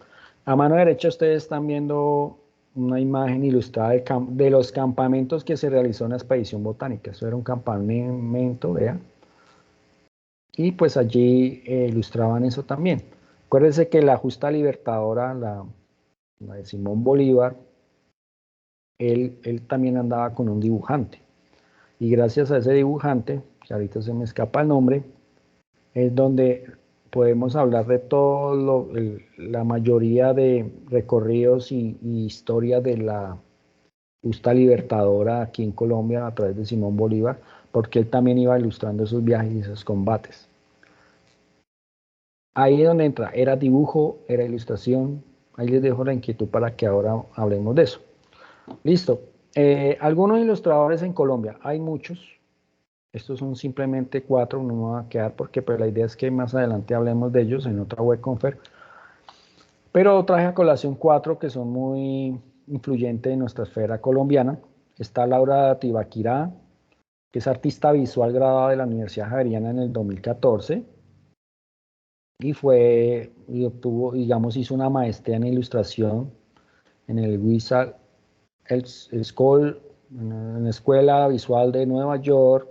A mano derecha ustedes están viendo una imagen ilustrada de los campamentos que se realizó en la expedición botánica. Eso era un campamento, vean. Y pues allí ilustraban eso también. Acuérdense que la justa libertadora, la de Simón Bolívar, él también andaba con un dibujante. Y gracias a ese dibujante, que ahorita se me escapa el nombre, es donde podemos hablar de la mayoría de recorridos y historia de la justa libertadora aquí en Colombia a través de Simón Bolívar, porque él también iba ilustrando esos viajes y esos combates. Ahí es donde entra, era dibujo, era ilustración. Ahí les dejo la inquietud para que ahora hablemos de eso. Listo. Algunos ilustradores en Colombia, hay muchos. Estos son simplemente 4, no me va a quedar porque pues, la idea es que más adelante hablemos de ellos en otra webconfer. Pero traje a colación 4 que son muy influyentes en nuestra esfera colombiana. Está Laura Tibaquirá, que es artista visual graduada de la Universidad Javeriana en el 2014 y obtuvo, digamos, hizo una maestría en ilustración en el Wizard School, en la Escuela Visual de Nueva York.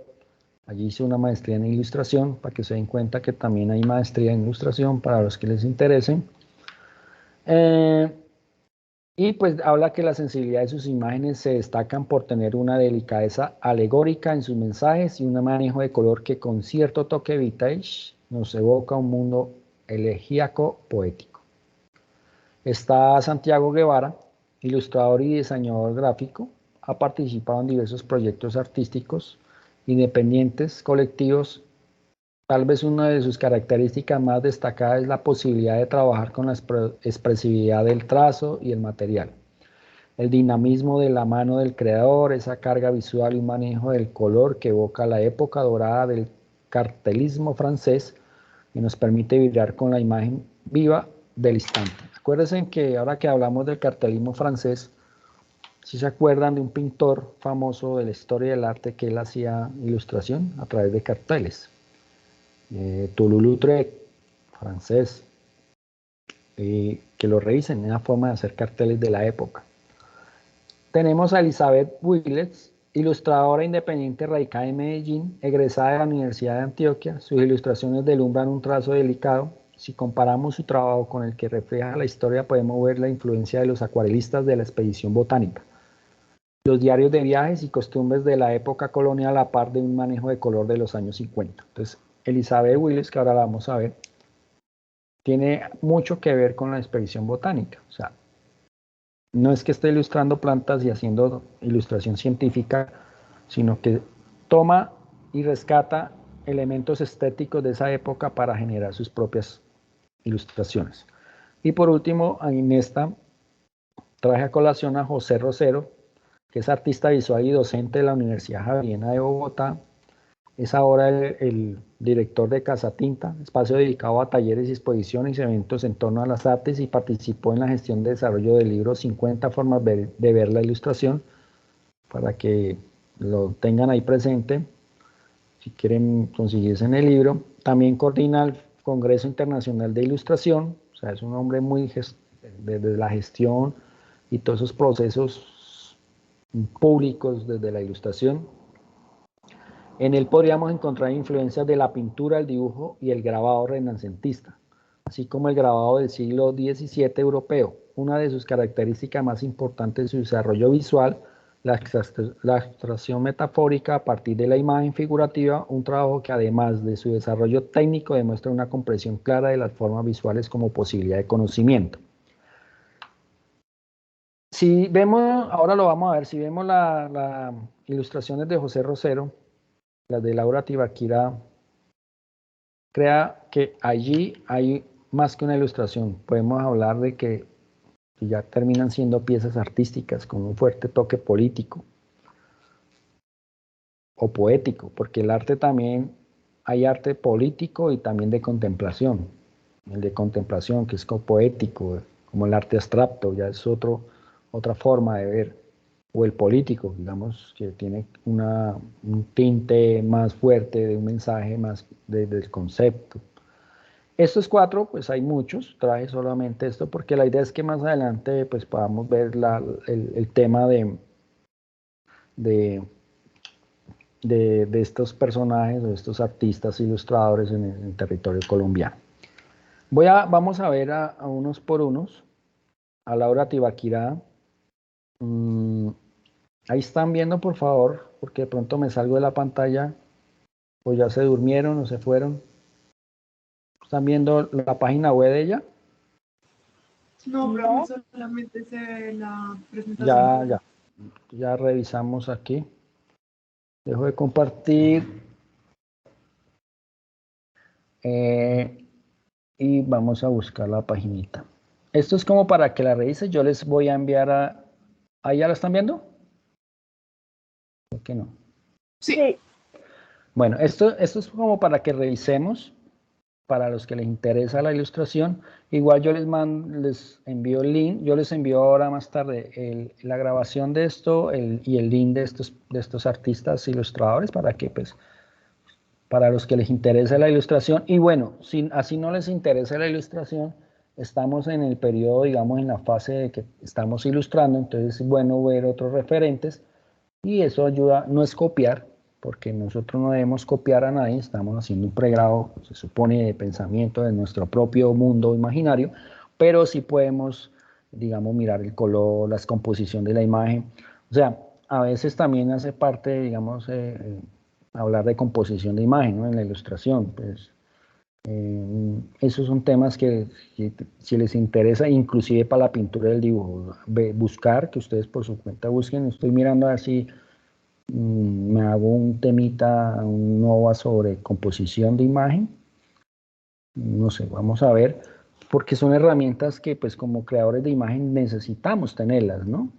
Allí hice una maestría en ilustración, para que se den cuenta que también hay maestría en ilustración para los que les interesen. Y pues habla que la sensibilidad de sus imágenes se destacan por tener una delicadeza alegórica en sus mensajes y un manejo de color que con cierto toque vintage nos evoca un mundo elegíaco poético. Está Santiago Guevara, ilustrador y diseñador gráfico. Ha participado en diversos proyectos artísticos independientes, colectivos. Tal vez una de sus características más destacadas es la posibilidad de trabajar con la expresividad del trazo y el material. El dinamismo de la mano del creador, esa carga visual y un manejo del color que evoca la época dorada del cartelismo francés y nos permite vibrar con la imagen viva del instante. Acuérdense que ahora que hablamos del cartelismo francés, si se acuerdan de un pintor famoso de la historia del arte que él hacía ilustración a través de carteles. Toulouse-Lautrec, francés, que lo revisen, es una forma de hacer carteles de la época. Tenemos a Elizabeth Willets, ilustradora independiente radicada en Medellín, egresada de la Universidad de Antioquia. Sus ilustraciones deslumbran un trazo delicado, si comparamos su trabajo con el que refleja la historia, podemos ver la influencia de los acuarelistas de la expedición botánica, los diarios de viajes y costumbres de la época colonial a la par de un manejo de color de los años 50. Entonces, Elizabeth Willis, que ahora la vamos a ver, tiene mucho que ver con la expedición botánica. O sea, no es que esté ilustrando plantas y haciendo ilustración científica, sino que toma y rescata elementos estéticos de esa época para generar sus propias ilustraciones. Y por último, en esta traje a colación a José Rosero, que es artista visual y docente de la Universidad Javeriana de Bogotá. Es ahora el director de Casa Tinta, espacio dedicado a talleres y exposiciones y eventos en torno a las artes, y participó en la gestión de desarrollo del libro 50 formas de ver la ilustración, para que lo tengan ahí presente si quieren conseguirse en el libro. También coordina el Congreso Internacional de Ilustración, o sea, es un hombre muy desde la gestión y todos esos procesos públicos desde la ilustración. En él podríamos encontrar influencias de la pintura, el dibujo y el grabado renacentista, así como el grabado del siglo XVII europeo. Una de sus características más importantes es su desarrollo visual, la abstracción metafórica a partir de la imagen figurativa, un trabajo que además de su desarrollo técnico demuestra una comprensión clara de las formas visuales como posibilidad de conocimiento. Si vemos, ahora lo vamos a ver, si vemos las ilustraciones de José Rosero, las de Laura Tibaquirá, crea que allí hay más que una ilustración. Podemos hablar de que ya terminan siendo piezas artísticas con un fuerte toque político o poético, porque el arte también, hay arte político y también de contemplación. El de contemplación, que es como poético, como el arte abstracto, ya es otra forma de ver. O el político, digamos, que tiene un tinte más fuerte de un mensaje más del concepto. Estos cuatro, pues hay muchos, traje solamente esto porque la idea es que más adelante pues podamos ver el tema de, de estos personajes o estos artistas ilustradores en el territorio colombiano. Vamos a ver a unos por unos, a Laura Tibaquirá. Ahí están viendo, por favor, porque de pronto me salgo de la pantalla, o ya se durmieron o se fueron. ¿Están viendo la página web de ella? No, pero solamente se ve la presentación. Ya revisamos aquí. Dejo de compartir. Y vamos a buscar la paginita. Esto es como para que la revise. Yo les voy a enviar a... ¿Ahí ya la están viendo? ¿Por qué no? Sí. Bueno, esto es como para que revisemos, para los que les interesa la ilustración. Igual yo les envío el link. Yo les envío ahora más tarde la grabación de esto y el link de estos artistas ilustradores, para que pues para los que les interesa la ilustración. Y bueno, si así no les interesa la ilustración, estamos en el periodo, digamos, en la fase de que estamos ilustrando, entonces es bueno ver otros referentes, y eso ayuda, no es copiar, porque nosotros no debemos copiar a nadie, estamos haciendo un pregrado, se supone, de pensamiento de nuestro propio mundo imaginario, pero sí podemos, digamos, mirar el color, la composición de la imagen. O sea, a veces también hace parte, digamos, hablar de composición de imagen, ¿no? En la ilustración, pues esos son temas que si les interesa, inclusive para la pintura del dibujo, buscar, que ustedes por su cuenta busquen. Estoy mirando a ver si me hago un temita, un NOVA sobre composición de imagen. No sé, vamos a ver, porque son herramientas que pues como creadores de imagen necesitamos tenerlas, ¿no?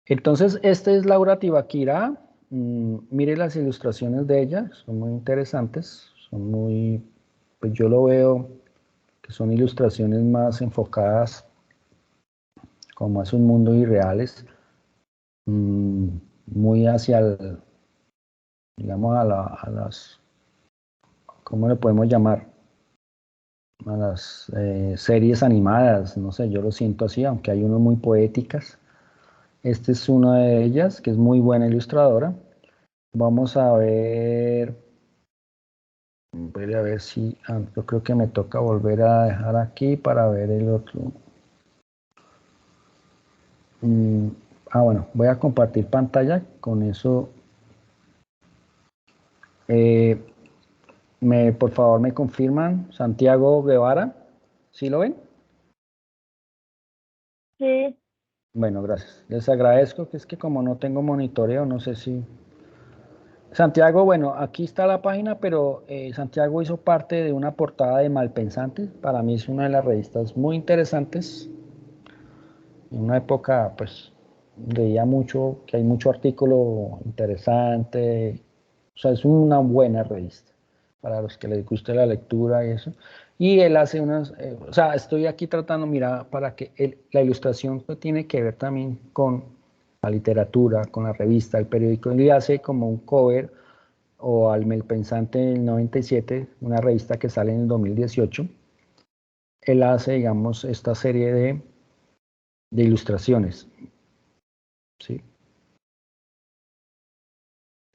Entonces, esta es Laura Tibaquirá. Mire las ilustraciones de ella, son muy interesantes, son muy, pues yo lo veo que son ilustraciones más enfocadas como a esos mundos irreales, muy hacia digamos, a las, ¿cómo le podemos llamar? A las series animadas, no sé, yo lo siento así, aunque hay unas muy poéticas. Esta es una de ellas, que es muy buena ilustradora. Vamos a ver voy a ver si, yo creo que me toca volver a dejar aquí para ver el otro. Bueno, voy a compartir pantalla, con eso, por favor me confirman, Santiago Guevara, ¿sí lo ven? Sí. Bueno, gracias. Les agradezco, que es que como no tengo monitoreo, no sé si... Santiago, bueno, aquí está la página, pero Santiago hizo parte de una portada de Malpensante. Para mí es una de las revistas muy interesantes. En una época, pues, leía mucho, que hay mucho artículo interesante. O sea, es una buena revista para los que les guste la lectura y eso. Y él hace unas, o sea, estoy aquí tratando, mira, para que la ilustración tiene que ver también con la literatura, con la revista, el periódico. Él hace como un cover, o al Malpensante en el 97, una revista que sale en el 2018. Él hace, digamos, esta serie de ilustraciones, ¿sí?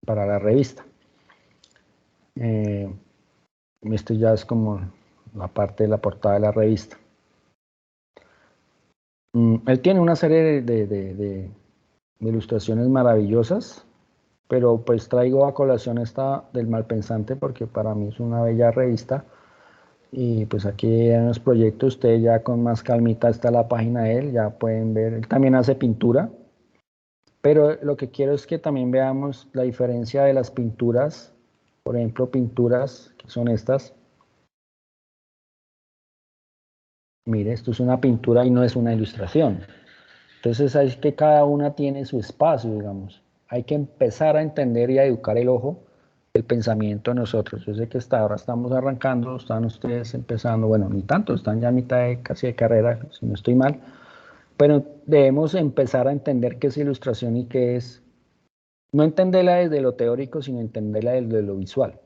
Para la revista. Esto ya es como la parte de la portada de la revista. Él tiene una serie de ilustraciones maravillosas, pero pues traigo a colación esta del Malpensante porque para mí es una bella revista. Y pues aquí en los proyectos, ustedes ya con más calmita, está la página de él, ya pueden ver. Él también hace pintura, pero lo que quiero es que también veamos la diferencia de las pinturas. Por ejemplo, pinturas que son estas. Mire, esto es una pintura y no es una ilustración. Entonces es que cada una tiene su espacio, digamos. Hay que empezar a entender y a educar el ojo, el pensamiento de nosotros. Yo sé que hasta ahora estamos arrancando, están ustedes empezando, bueno, ni tanto, están ya a mitad casi de carrera, si no estoy mal, pero debemos empezar a entender qué es ilustración y qué es, no entenderla desde lo teórico, sino entenderla desde lo visual.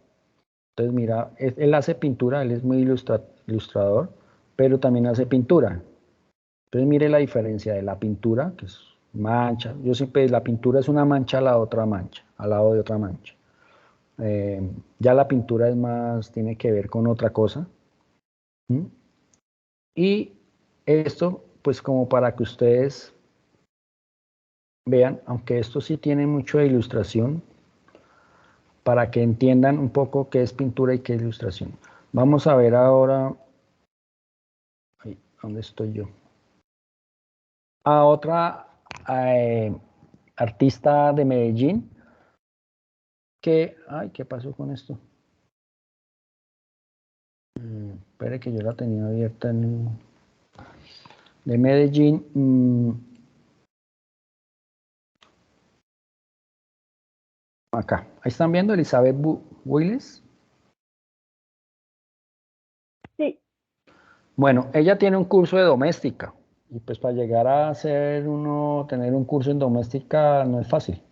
Entonces, mira, él hace pintura, él es muy ilustrador, pero también hace pintura. Entonces, mire la diferencia de la pintura, que es mancha. Yo siempre, la pintura es una mancha a la otra mancha, al lado de otra mancha. Ya la pintura es más, tiene que ver con otra cosa. Y esto, pues como para que ustedes vean, aunque esto sí tiene mucho de ilustración, para que entiendan un poco qué es pintura y qué es ilustración. Vamos a ver ahora, ¿dónde estoy yo? A otra artista de Medellín, ¿qué pasó con esto? Espere que yo la tenía abierta de Medellín. Acá, ahí están viendo Elizabeth Willis. Sí. Bueno, ella tiene un curso de doméstica y pues para llegar a tener un curso en doméstica no es fácil.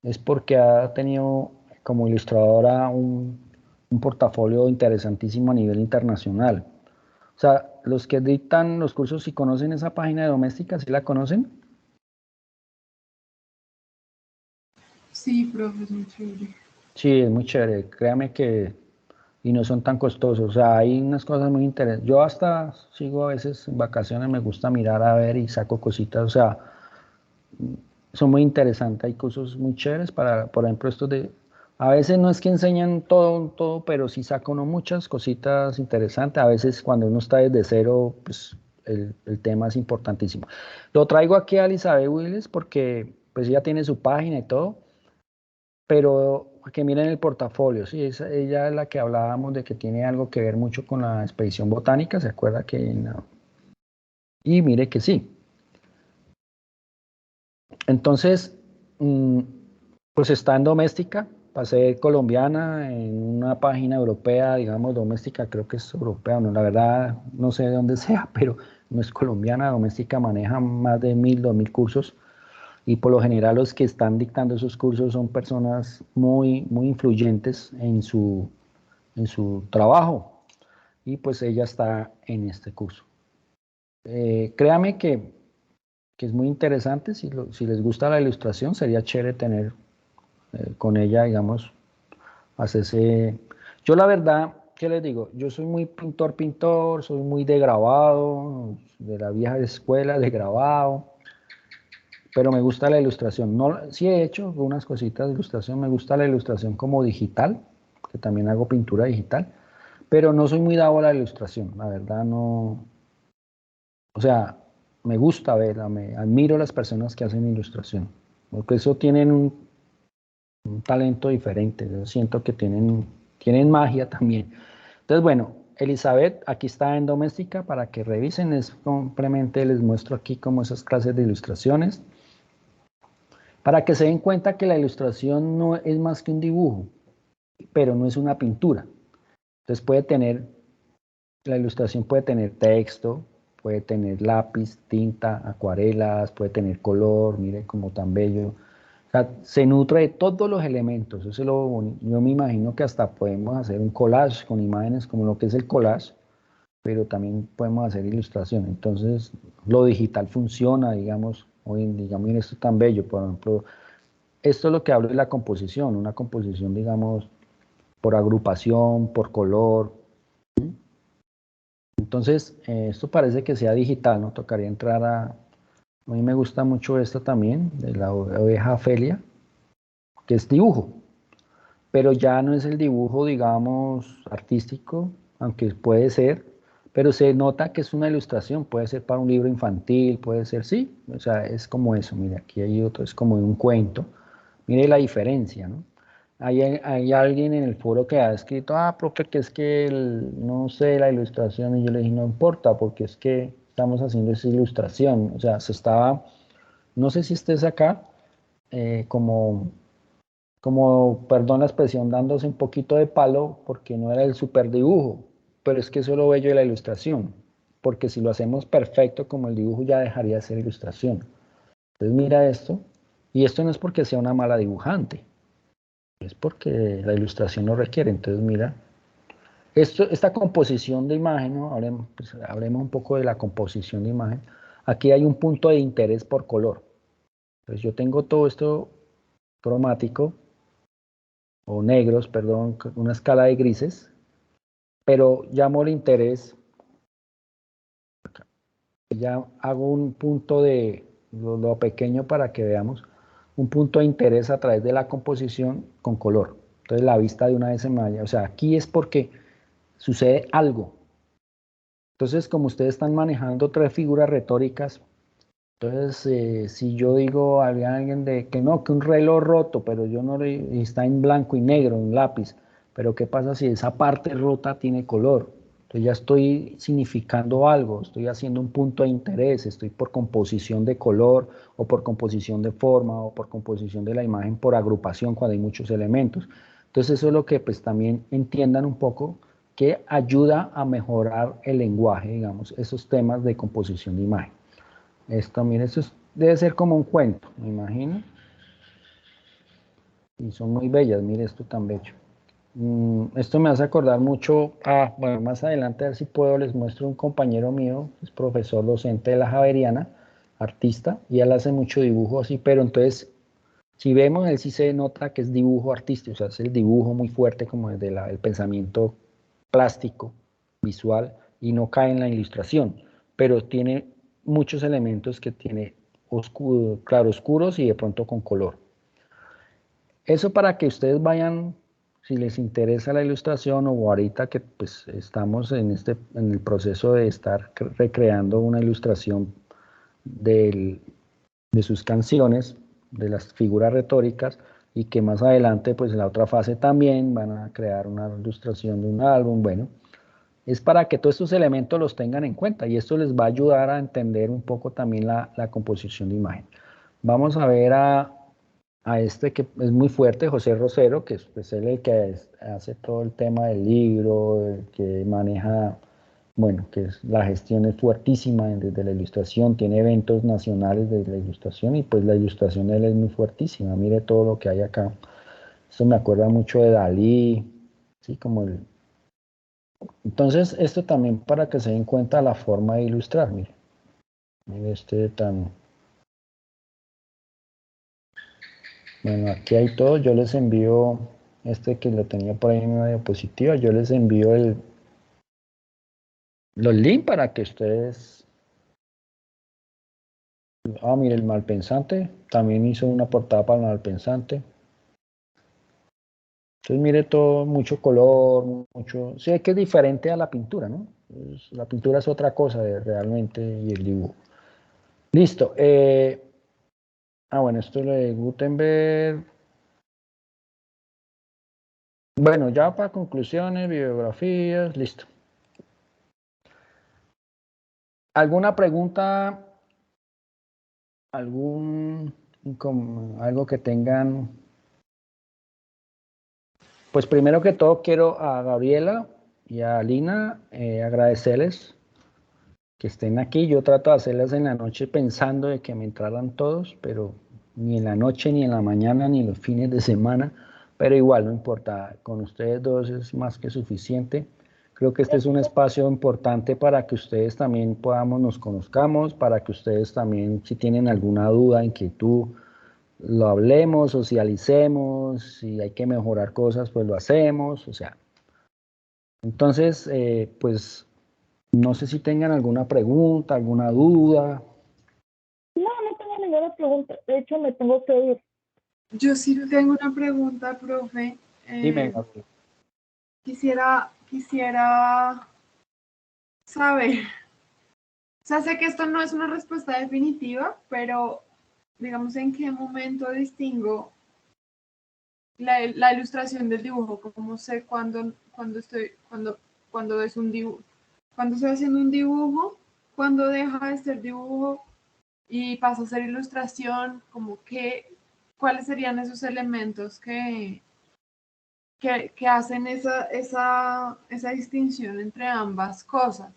Es porque ha tenido como ilustradora un portafolio interesantísimo a nivel internacional. O sea, los que dictan los cursos, si conocen esa página de doméstica, ¿sí la conocen? Sí, profe, es muy chévere. Sí, es muy chévere, créame que, y no son tan costosos, o sea, hay unas cosas muy interesantes. Yo hasta sigo a veces en vacaciones, me gusta mirar a ver y saco cositas, o sea, son muy interesantes, hay cursos muy chéveres para, por ejemplo, a veces no es que enseñan todo, pero sí saca uno muchas cositas interesantes, a veces cuando uno está desde cero, pues el tema es importantísimo. Lo traigo aquí a Elizabeth Willis porque pues ella tiene su página y todo, pero que miren el portafolio, sí, ella es la que hablábamos de que tiene algo que ver mucho con la expedición botánica, ¿se acuerda que? Y mire que sí. Entonces, pues está en doméstica, para ser colombiana, en una página europea, digamos, doméstica, creo que es europea, no, la verdad no sé de dónde sea, pero no es colombiana, doméstica maneja más de 1000, 2000 cursos. Y por lo general los que están dictando esos cursos son personas muy, muy influyentes en su trabajo. Y pues ella está en este curso. Créame que es muy interesante. Si les gusta la ilustración, sería chévere tener con ella, digamos, hacerse... Yo la verdad, ¿qué les digo? Yo soy muy pintor, soy muy de grabado, de la vieja escuela de grabado, pero me gusta la ilustración. No, sí he hecho algunas cositas de ilustración, me gusta la ilustración como digital, que también hago pintura digital, pero no soy muy dado a la ilustración, la verdad no, o sea, me gusta verla, me admiro a las personas que hacen ilustración, porque eso tienen un talento diferente, yo siento que tienen magia también. Entonces, bueno, Elizabeth aquí está en Doméstica para que revisen, simplemente les muestro aquí como esas clases de ilustraciones, para que se den cuenta que la ilustración no es más que un dibujo, pero no es una pintura. Entonces la ilustración puede tener texto, puede tener lápiz, tinta, acuarelas, puede tener color, mire como tan bello. O sea, se nutre de todos los elementos. Eso es lo bonito. Yo me imagino que hasta podemos hacer un collage con imágenes como lo que es el collage, pero también podemos hacer ilustración. Entonces, lo digital funciona, digamos, digamos, mire esto tan bello. Por ejemplo, esto es lo que hablo de la composición, una composición, digamos, por agrupación, por color. Entonces, esto parece que sea digital, ¿no? Tocaría entrar a mí me gusta mucho esto también, de la oveja Ofelia, que es dibujo, pero ya no es el dibujo, digamos, artístico, aunque puede ser, pero se nota que es una ilustración, puede ser para un libro infantil, puede ser, sí, o sea, es como eso, mire, aquí hay otro, es como un cuento, mire la diferencia, ¿no? Hay alguien en el foro que ha escrito, profe, que es que no sé la ilustración, y yo le dije, no importa, porque es que estamos haciendo esa ilustración, o sea, se estaba, no sé si estés acá, como, perdón la expresión, dándose un poquito de palo porque no era el super dibujo, pero es que eso es lo bello de la ilustración, porque si lo hacemos perfecto como el dibujo ya dejaría de ser ilustración. Entonces mira esto, y esto no es porque sea una mala dibujante, es porque la ilustración lo requiere. Entonces mira, esta composición de imagen, ¿no? Hablemos un poco de la composición de imagen. Aquí hay un punto de interés por color. Entonces yo tengo todo esto cromático, o negros, perdón, una escala de grises, pero llamo el interés, ya hago un punto de lo pequeño para que veamos, un punto de interés a través de la composición con color. Entonces la vista de una vez se me vaya, o sea, aquí es porque sucede algo. Entonces, como ustedes están manejando tres figuras retóricas, entonces si yo digo a alguien de que no, que un reloj roto, pero yo no le, está en blanco y negro, en lápiz, pero ¿qué pasa si esa parte rota tiene color? Entonces ya estoy significando algo, estoy haciendo un punto de interés, estoy por composición de color o por composición de forma o por composición de la imagen por agrupación cuando hay muchos elementos. Entonces eso es lo que pues también entiendan un poco que ayuda a mejorar el lenguaje, digamos, esos temas de composición de imagen. Esto, mire, debe ser como un cuento, me imagino. Y son muy bellas, mire esto tan bello. Esto me hace acordar mucho bueno, más adelante a ver si puedo, les muestro un compañero mío, es profesor docente de la Javeriana, artista, y él hace mucho dibujo así, pero entonces, si vemos, él sí se nota que es dibujo artístico, o sea, es el dibujo muy fuerte como desde el pensamiento plástico, visual, y no cae en la ilustración, pero tiene muchos elementos que tiene claroscuros y de pronto con color. Eso para que ustedes vayan, si les interesa la ilustración o ahorita que pues estamos en el proceso de estar recreando una ilustración de sus canciones, de las figuras retóricas, y que más adelante pues en la otra fase también van a crear una ilustración de un álbum, bueno, es para que todos estos elementos los tengan en cuenta y esto les va a ayudar a entender un poco también la composición de imagen. Vamos a ver a este que es muy fuerte, José Rosero, que es pues, él el que hace todo el tema del libro, el que maneja, bueno, que la gestión es fuertísima desde la ilustración, tiene eventos nacionales de la ilustración y pues la ilustración de él es muy fuertísima. Mire todo lo que hay acá. Esto me acuerda mucho de Dalí, sí, como Entonces, esto también para que se den cuenta la forma de ilustrar, mire. Mire este tan... Bueno, aquí hay todo, yo les envío este que lo tenía por ahí en una diapositiva, yo les envío los links para que ustedes... Ah, mire, el malpensante, también hizo una portada para el malpensante. Entonces mire todo, mucho color, mucho... Sí, es que es diferente a la pintura, ¿no? La pintura es otra cosa realmente y el dibujo. Listo. Bueno, esto es lo de Gutenberg. Bueno, ya para conclusiones, bibliografías, listo. ¿Alguna pregunta? Algo que tengan? Pues primero que todo quiero a Gabriela y a Lina agradecerles que estén aquí. Yo trato de hacerlas en la noche pensando de que me entraran todos, pero ni en la noche, ni en la mañana, ni los fines de semana, pero igual no importa, con ustedes dos es más que suficiente. Creo que este es un espacio importante para que ustedes también nos conozcamos, para que ustedes también, si tienen alguna duda, inquietud, lo hablemos, socialicemos, si hay que mejorar cosas, pues lo hacemos, o sea. Entonces, pues no sé si tengan alguna pregunta, alguna duda. No, no tengo ninguna pregunta. De hecho, me tengo que ir. Yo sí tengo una pregunta, profe. Dime, Gabriel. Quisiera saber, o sea, sé que esto no es una respuesta definitiva, pero digamos en qué momento distingo la ilustración del dibujo, cómo sé cuando es un dibujo, cuando estoy haciendo un dibujo, cuando deja de ser dibujo y pasa a ser ilustración, como que, ¿cuáles serían esos elementos que hacen esa distinción entre ambas cosas?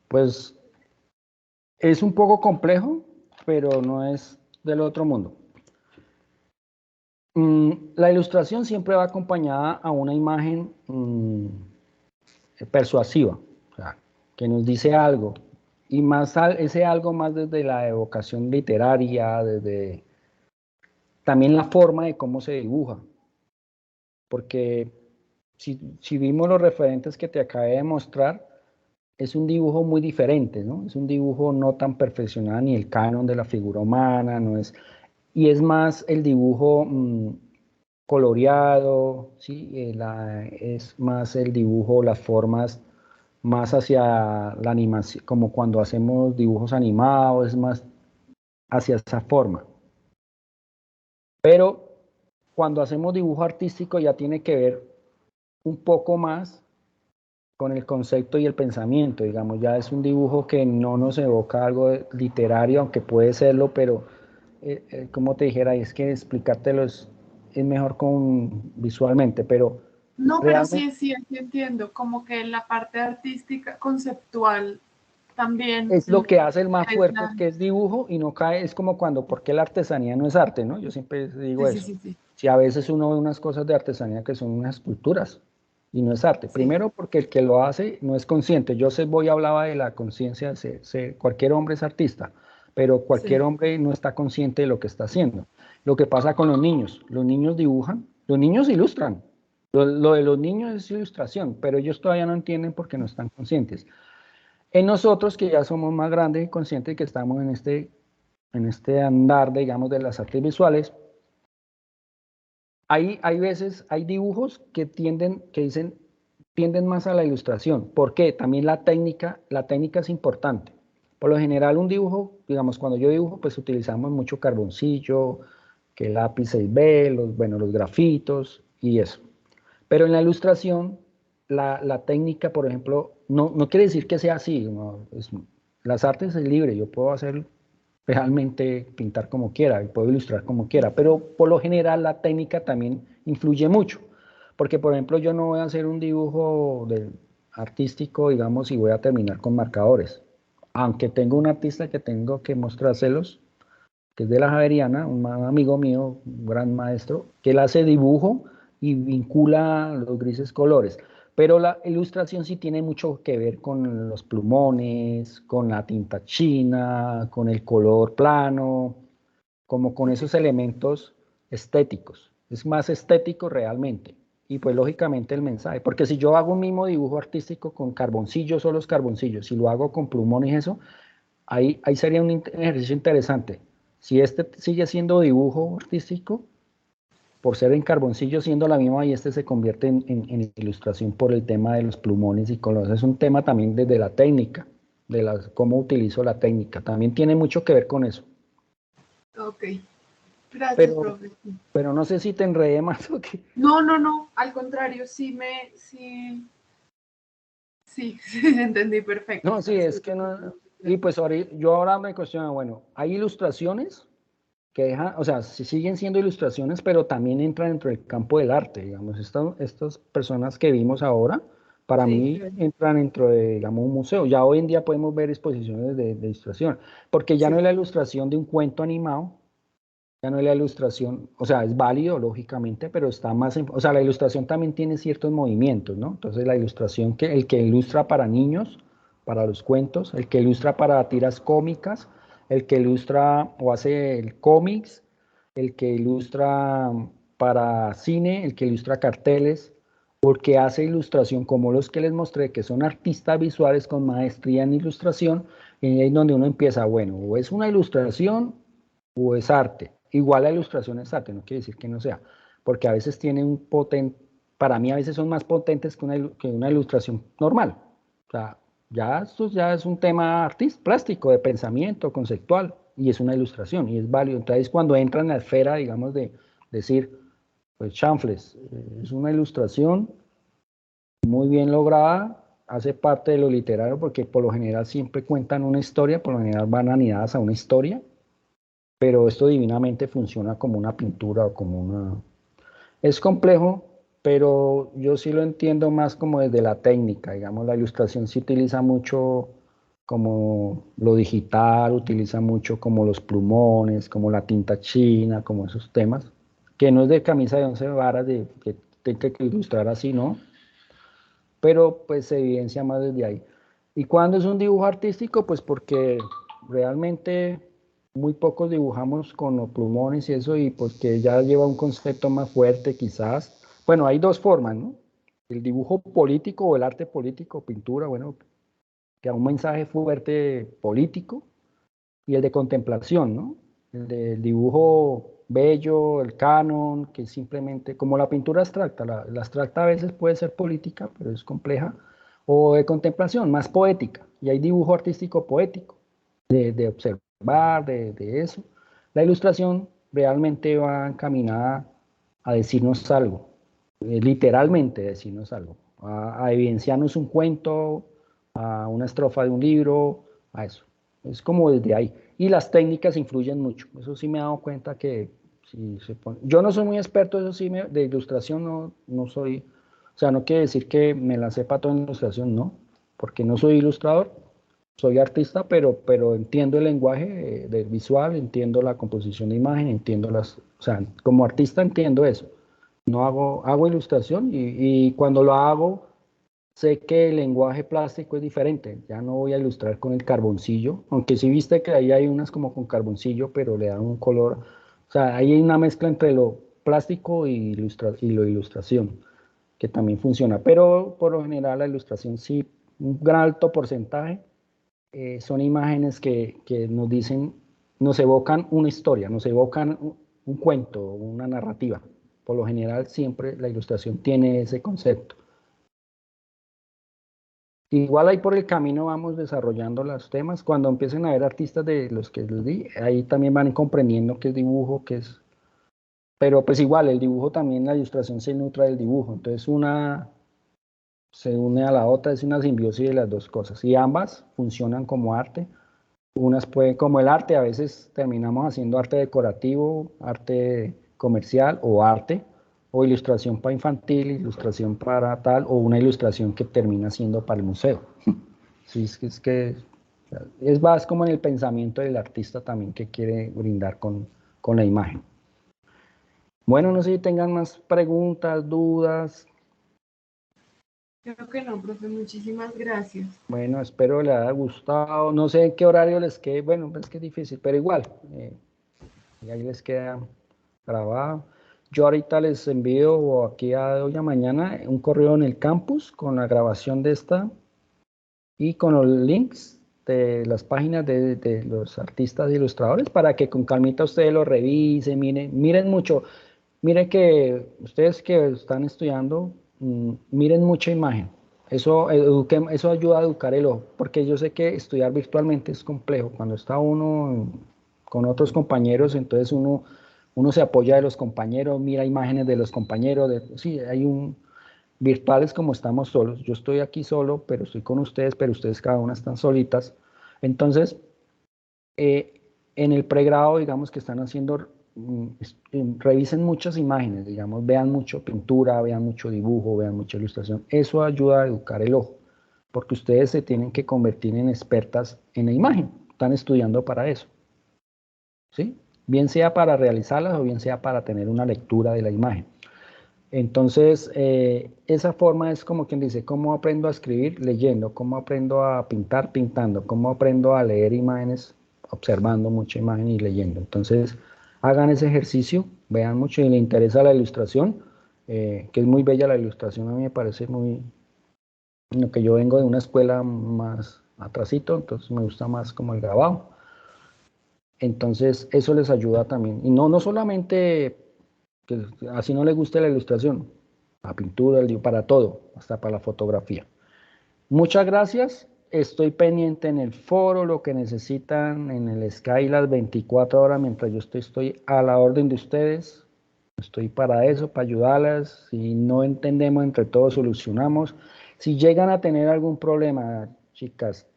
Pues es un poco complejo, pero no es del otro mundo. La ilustración siempre va acompañada a una imagen persuasiva, o sea, que nos dice algo, y más ese algo más desde la evocación literaria, desde también la forma de cómo se dibuja, porque si vimos los referentes que te acabé de mostrar, es un dibujo muy diferente, ¿no? Es un dibujo no tan perfeccionado ni el canon de la figura humana, no es, y es más el dibujo coloreado, ¿sí? Es más el dibujo, las formas más hacia la animación, como cuando hacemos dibujos animados, es más hacia esa forma. Pero cuando hacemos dibujo artístico ya tiene que ver un poco más con el concepto y el pensamiento, digamos, ya es un dibujo que no nos evoca algo literario, aunque puede serlo, pero como te dijera, es que explicártelo es mejor visualmente, pero No, pero realmente sí entiendo, como que la parte artística, conceptual, también. es lo que hace el más Es fuerte, la- que es dibujo y no cae, es como cuando, ¿por qué la artesanía no es arte, no? Yo siempre digo Sí, sí, eso. sí, sí, Si a veces uno ve unas cosas de artesanía que son unas esculturas y no es arte. sí, Primero porque el que lo hace no es consciente. Joseph Boy hablaba de la conciencia, cualquier hombre es artista, pero cualquier sí. hombre no está consciente de lo que está haciendo. Lo que pasa con los niños dibujan, los niños ilustran. Lo de los niños es ilustración, pero ellos todavía no entienden porque no están conscientes. En nosotros que ya somos más grandes y conscientes que estamos en este andar, digamos, de las artes visuales, hay veces, hay dibujos que tienden más a la ilustración. ¿Por qué? También la técnica es importante. Por lo general un dibujo, digamos, cuando yo dibujo, pues utilizamos mucho carboncillo, que lápiz 6B, los grafitos y eso. Pero en la ilustración, la técnica, por ejemplo, no quiere decir que sea así. No, las artes es libre, yo puedo hacer realmente pintar como quiera y puedo ilustrar como quiera, pero por lo general la técnica también influye mucho. Porque, por ejemplo, yo no voy a hacer un dibujo artístico, digamos, y voy a terminar con marcadores. Aunque tengo un artista que tengo que mostrárselos, que es de la Javeriana, un amigo mío, un gran maestro, que él hace dibujo y vincula los grises colores. Pero la ilustración sí tiene mucho que ver con los plumones, con la tinta china, con el color plano, como con esos elementos estéticos. es más estético realmente. Y pues lógicamente el mensaje, porque si yo hago un mismo dibujo artístico con carboncillos o los carboncillos, si lo hago con plumones y eso, ahí sería un ejercicio interesante. Si este sigue siendo dibujo artístico, por ser en carboncillo siendo la misma, y este se convierte en ilustración por el tema de los plumones y colores. Es un tema también desde la técnica, cómo utilizo la técnica. También tiene mucho que ver con eso. Ok, gracias, Pero, profe. pero no sé si te enredé más o qué. No, al contrario, sí, entendí perfecto. No, sí, es que no. Y pues yo ahora me cuestiono, bueno, hay ilustraciones que dejan, o sea, sí siguen siendo ilustraciones, pero también entran dentro del campo del arte, digamos, estas personas que vimos ahora, para Sí, mí claro. entran dentro de, digamos, un museo. Ya hoy en día podemos ver exposiciones de ilustración, porque ya no Sí, es la ilustración de un cuento animado, ya no es la ilustración, o sea, es válido, lógicamente, pero está más, o sea, la ilustración también tiene ciertos movimientos, ¿no? Entonces, la ilustración, el que ilustra para niños, para los cuentos, el que ilustra para tiras cómicas, el que ilustra o hace el cómics, el que ilustra para cine, el que ilustra carteles, porque hace ilustración como los que les mostré, que son artistas visuales con maestría en ilustración, y ahí es donde uno empieza, bueno, o es una ilustración o es arte. Igual la ilustración es arte, no quiere decir que no sea, porque a veces tiene un potente, para mí a veces son más potentes que una ilustración normal. O sea, ya esto ya es un tema plástico, de pensamiento, conceptual, y es una ilustración, y es válido. Entonces, cuando entra en la esfera, digamos, de decir, pues chanfles, es una ilustración muy bien lograda, hace parte de lo literario, porque por lo general siempre cuentan una historia, por lo general van anidadas a una historia, pero esto divinamente funciona como una pintura o como una... Es complejo, pero yo sí lo entiendo más como desde la técnica, digamos, la ilustración se utiliza mucho como lo digital, utiliza mucho como los plumones, como la tinta china, como esos temas, que no es de camisa de 11 varas, de que tenga que ilustrar así, ¿no? Pero pues se evidencia más desde ahí. ¿Y cuándo es un dibujo artístico? Pues porque realmente muy pocos dibujamos con los plumones y eso, y porque ya lleva un concepto más fuerte quizás. Bueno, hay dos formas, ¿no? El dibujo político o el arte político, pintura, bueno, que da un mensaje fuerte político, y el de contemplación, ¿no? El del dibujo bello, el canon, que simplemente, como la pintura abstracta, la abstracta a veces puede ser política, pero es compleja, o de contemplación, más poética, y hay dibujo artístico poético, de observar, de eso. La ilustración realmente va encaminada a decirnos algo, literalmente decirnos algo, a evidenciarnos un cuento, a una estrofa de un libro, a eso. Es como desde ahí. Y las técnicas influyen mucho. Eso sí me he dado cuenta que si se pone... Yo no soy muy experto, eso sí, de ilustración no soy... O sea, no quiere decir que me la sepa toda en ilustración, no, porque no soy ilustrador, soy artista, pero entiendo el lenguaje del visual, entiendo la composición de imagen, entiendo las... O sea, como artista entiendo eso. No hago ilustración y cuando lo hago sé que el lenguaje plástico es diferente, ya no voy a ilustrar con el carboncillo, aunque sí viste que ahí hay unas como con carboncillo, pero le dan un color, o sea, ahí hay una mezcla entre lo plástico y lo ilustración, que también funciona, pero por lo general la ilustración sí, un gran alto porcentaje, son imágenes que nos dicen, nos evocan una historia, nos evocan un cuento, una narrativa. Por lo general siempre la ilustración tiene ese concepto. Igual ahí por el camino vamos desarrollando los temas. Cuando empiecen a ver artistas de los que les di, ahí también van comprendiendo qué es dibujo, qué es... Pero pues igual, el dibujo también, la ilustración se nutre del dibujo. Entonces una se une a la otra, es una simbiosis de las dos cosas. Y ambas funcionan como arte. Unas pueden, como el arte, a veces terminamos haciendo arte decorativo, arte comercial o arte, o ilustración para infantil, ilustración para tal, o una ilustración que termina siendo para el museo. Sí, es más como en el pensamiento del artista también que quiere brindar con la imagen. Bueno, no sé si tengan más preguntas, dudas. Creo que no, profe, muchísimas gracias. Bueno, espero les haya gustado. No sé en qué horario les quede. Bueno, es que es difícil, pero igual. Y ahí les queda grabado. Yo ahorita les envío o aquí a hoy a mañana un correo en el campus con la grabación de esta y con los links de las páginas de los artistas e ilustradores para que con calmita ustedes lo revisen, miren mucho. Miren que ustedes que están estudiando, miren mucha imagen. Eso ayuda a educar el ojo, porque yo sé que estudiar virtualmente es complejo. Cuando está uno con otros compañeros, entonces uno se apoya de los compañeros, mira imágenes de los compañeros. Sí, virtuales como estamos solos. Yo estoy aquí solo, pero estoy con ustedes, pero ustedes cada una están solitas. Entonces, en el pregrado, digamos que están haciendo, revisen muchas imágenes, digamos, vean mucho pintura, vean mucho dibujo, vean mucha ilustración. Eso ayuda a educar el ojo, porque ustedes se tienen que convertir en expertas en la imagen. Están estudiando para eso, ¿sí? Bien sea para realizarlas o bien sea para tener una lectura de la imagen. Entonces, esa forma es como quien dice, ¿cómo aprendo a escribir? Leyendo. ¿Cómo aprendo a pintar? Pintando. ¿Cómo aprendo a leer imágenes? Observando mucha imagen y leyendo. Entonces, hagan ese ejercicio, vean mucho y les interesa la ilustración, que es muy bella la ilustración, a mí me parece muy, lo que yo vengo de una escuela más atrasito, entonces me gusta más como el grabado. Entonces, eso les ayuda también. Y no solamente que así no le guste la ilustración, la pintura, el dibujo, para todo, hasta para la fotografía. Muchas gracias. Estoy pendiente en el foro, lo que necesitan en el Sky las 24 horas, mientras yo estoy a la orden de ustedes. Estoy para eso, para ayudarlas. Si no entendemos, entre todos solucionamos. Si llegan a tener algún problema, chicas,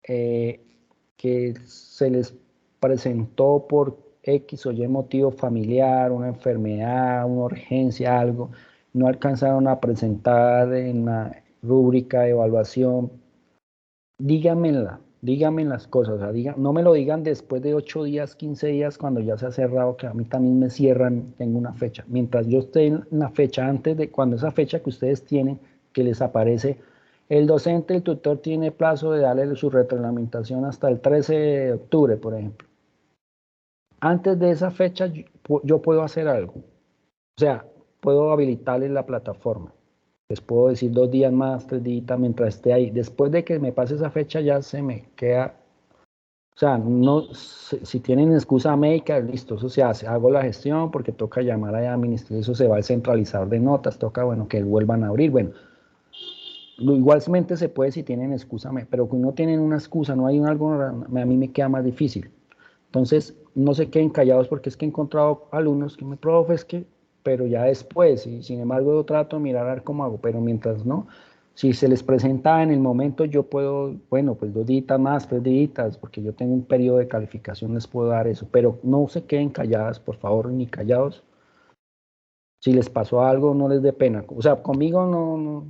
que se les presentó por X o Y motivo familiar, una enfermedad, una urgencia, algo, no alcanzaron a presentar en la rúbrica de evaluación, díganme las cosas, o sea, no me lo digan después de 8 días, 15 días, cuando ya se ha cerrado, que a mí también me cierran en una fecha. Mientras yo esté en la fecha, antes de cuando esa fecha que ustedes tienen, que les aparece, el docente, el tutor tiene plazo de darle su retroalimentación hasta el 13 de octubre, por ejemplo. Antes de esa fecha, yo puedo hacer algo. O sea, puedo habilitarles la plataforma. Les puedo decir 2 días más, 3 días mientras esté ahí. Después de que me pase esa fecha ya se me queda, o sea, no, si tienen excusa médica, listo, eso se hace. Hago la gestión porque toca llamar a administrar, eso se va al centralizador de notas, toca, bueno, que vuelvan a abrir. Bueno, igualmente se puede si tienen excusa, pero si no tienen una excusa, no hay algo, a mí me queda más difícil. Entonces, no se queden callados porque es que he encontrado alumnos que me profes que, pero ya después, y sin embargo yo trato de mirar a ver cómo hago, pero mientras no, si se les presenta en el momento, yo puedo, bueno, pues 2 días más, 3 días, porque yo tengo un periodo de calificación, les puedo dar eso, pero no se queden calladas, por favor, ni callados. Si les pasó algo, no les dé pena. O sea, conmigo no,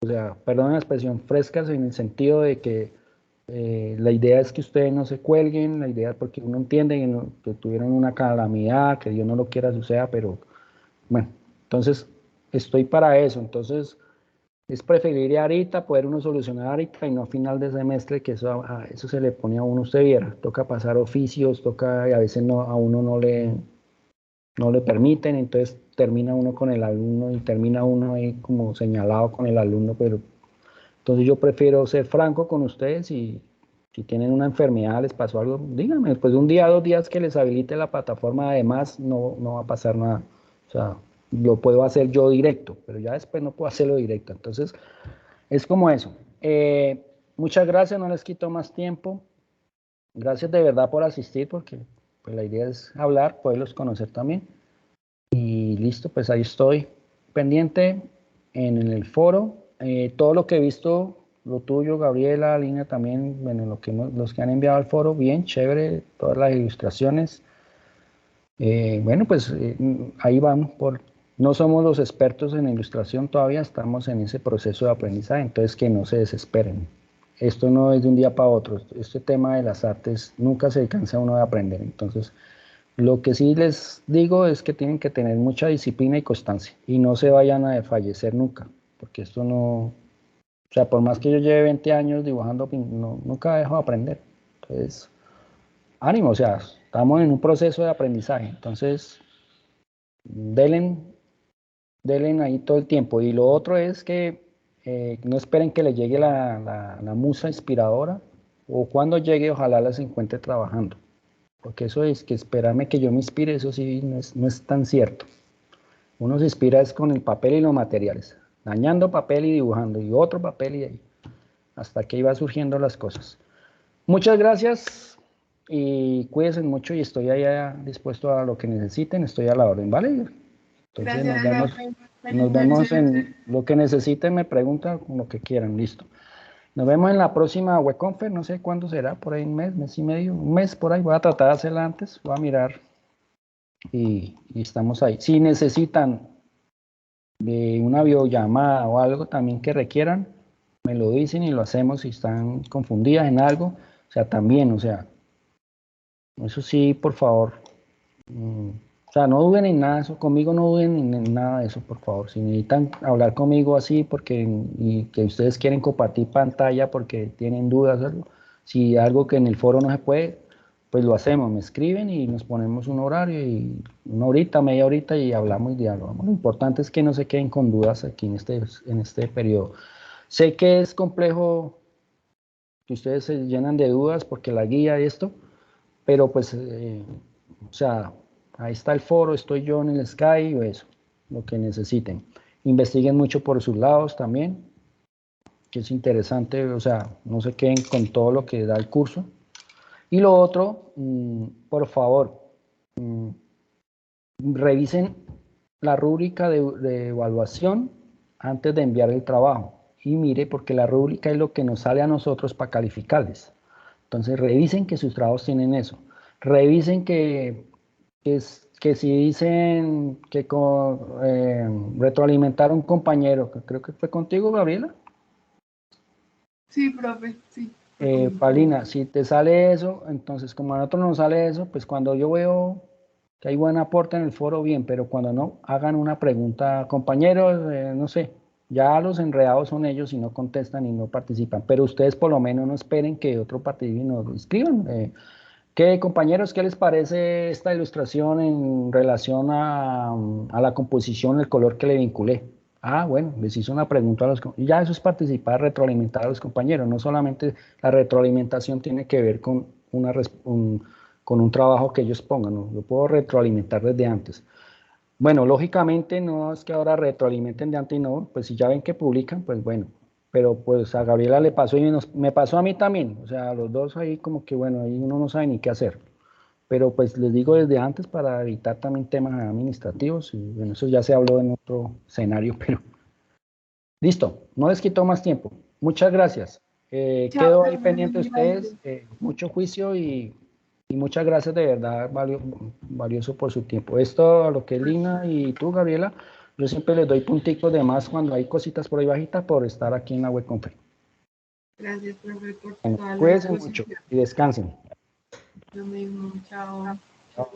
o sea, perdón la expresión, frescas en el sentido de que la idea es que ustedes no se cuelguen, la idea es porque uno entiende que tuvieron una calamidad, que Dios no lo quiera suceda, pero bueno, entonces estoy para eso. Entonces es preferible ahorita poder uno solucionar ahorita y no a final de semestre, que eso se le pone a uno, usted viera, toca pasar oficios, toca, y a veces a uno no le permiten, entonces termina uno con el alumno y termina uno ahí como señalado con el alumno, pero entonces yo prefiero ser franco con ustedes y si tienen una enfermedad, les pasó algo, díganme, después de 1 día, 2 días que les habilite la plataforma, además no va a pasar nada. O sea, lo puedo hacer yo directo, pero ya después no puedo hacerlo directo. Entonces, es como eso. Muchas gracias, no les quito más tiempo. Gracias de verdad por asistir, porque pues, la idea es hablar, poderlos conocer también. Y listo, pues ahí estoy pendiente en el foro. Todo lo que he visto, lo tuyo, Gabriela, Lina también, bueno, los que han enviado al foro, bien, chévere, todas las ilustraciones. Bueno, pues ahí vamos no somos los expertos en ilustración todavía, estamos en ese proceso de aprendizaje, entonces que no se desesperen. Esto no es de un día para otro, este tema de las artes nunca se cansa uno de aprender, entonces lo que sí les digo es que tienen que tener mucha disciplina y constancia y no se vayan a desfallecer nunca, porque esto no, o sea, por más que yo lleve 20 años dibujando, nunca dejo de aprender. Entonces, ánimo, o sea, estamos en un proceso de aprendizaje, entonces Denle ahí todo el tiempo. Y lo otro es que no esperen que le llegue la musa inspiradora, o cuando llegue, ojalá las encuentre trabajando. Porque eso es que esperarme que yo me inspire, eso sí no es tan cierto. Uno se inspira es con el papel y los materiales, dañando papel y dibujando, y otro papel y ahí, hasta que iba surgiendo las cosas. Muchas gracias y cuídense mucho y estoy allá dispuesto a lo que necesiten, estoy a la orden, ¿vale? Entonces Gracias, Rafael. Feliz nos vemos noche. en lo que necesiten, me preguntan lo que quieran, listo. Nos vemos en la próxima webconfer, no sé cuándo será, por ahí un mes y medio, un mes por ahí, voy a tratar de hacerla antes, voy a mirar y estamos ahí. Si necesitan de una videollamada o algo también que requieran, me lo dicen y lo hacemos si están confundidas en algo, o sea, también, o sea, eso sí, por favor, o sea, no duden en nada de eso, conmigo no duden en nada de eso, por favor, si necesitan hablar conmigo así porque y que ustedes quieren compartir pantalla porque tienen dudas, algo, si algo que en el foro no se puede, pues lo hacemos, me escriben y nos ponemos un horario y una horita, media horita y hablamos y dialogamos. Lo importante es que no se queden con dudas aquí en este periodo. Sé que es complejo que ustedes se llenan de dudas porque la guía y esto, pero pues, o sea, ahí está el foro, estoy yo en el Sky, o eso, lo que necesiten. Investiguen mucho por sus lados también, que es interesante, o sea, no se queden con todo lo que da el curso. Y lo otro, por favor, revisen la rúbrica de evaluación antes de enviar el trabajo. Y mire, porque la rúbrica es lo que nos sale a nosotros para calificarles. Entonces, revisen que sus trabajos tienen eso. Revisen que si dicen que retroalimentar a un compañero, que creo que fue contigo, Gabriela. Sí, profe, sí. Paulina, si te sale eso, entonces como a nosotros nos sale eso, pues cuando yo veo que hay buen aporte en el foro, bien, pero cuando no, hagan una pregunta, compañeros, no sé, ya los enredados son ellos y no contestan y no participan, pero ustedes por lo menos no esperen que otro participe y nos escriban. ¿Qué, compañeros, qué les parece esta ilustración en relación a la composición, el color que le vinculé? Ah, bueno, les hizo una pregunta a los y ya eso es participar, retroalimentar a los compañeros. No solamente la retroalimentación tiene que ver con, con un trabajo que ellos pongan, ¿no? Yo puedo retroalimentar desde antes. Bueno, lógicamente no es que ahora retroalimenten de antes y no, pues si ya ven que publican, pues bueno, pero pues a Gabriela le pasó y me pasó a mí también, o sea, a los dos ahí como que bueno, ahí uno no sabe ni qué hacer, pero pues les digo desde antes para evitar también temas administrativos y bueno, eso ya se habló en otro escenario, pero listo, no les quito más tiempo, muchas gracias, Chao, quedo ahí profe. pendiente de Gracias. ustedes, mucho juicio y muchas gracias de verdad, valioso por su tiempo. Esto, lo que es Lina y tú, Gabriela, yo siempre les doy punticos de más cuando hay cositas por ahí bajitas por estar aquí en la webconferencia. Gracias, profe, por Bueno, toda la cuídense mucho exposición. y descansen. Lo mismo. Chao. Chao.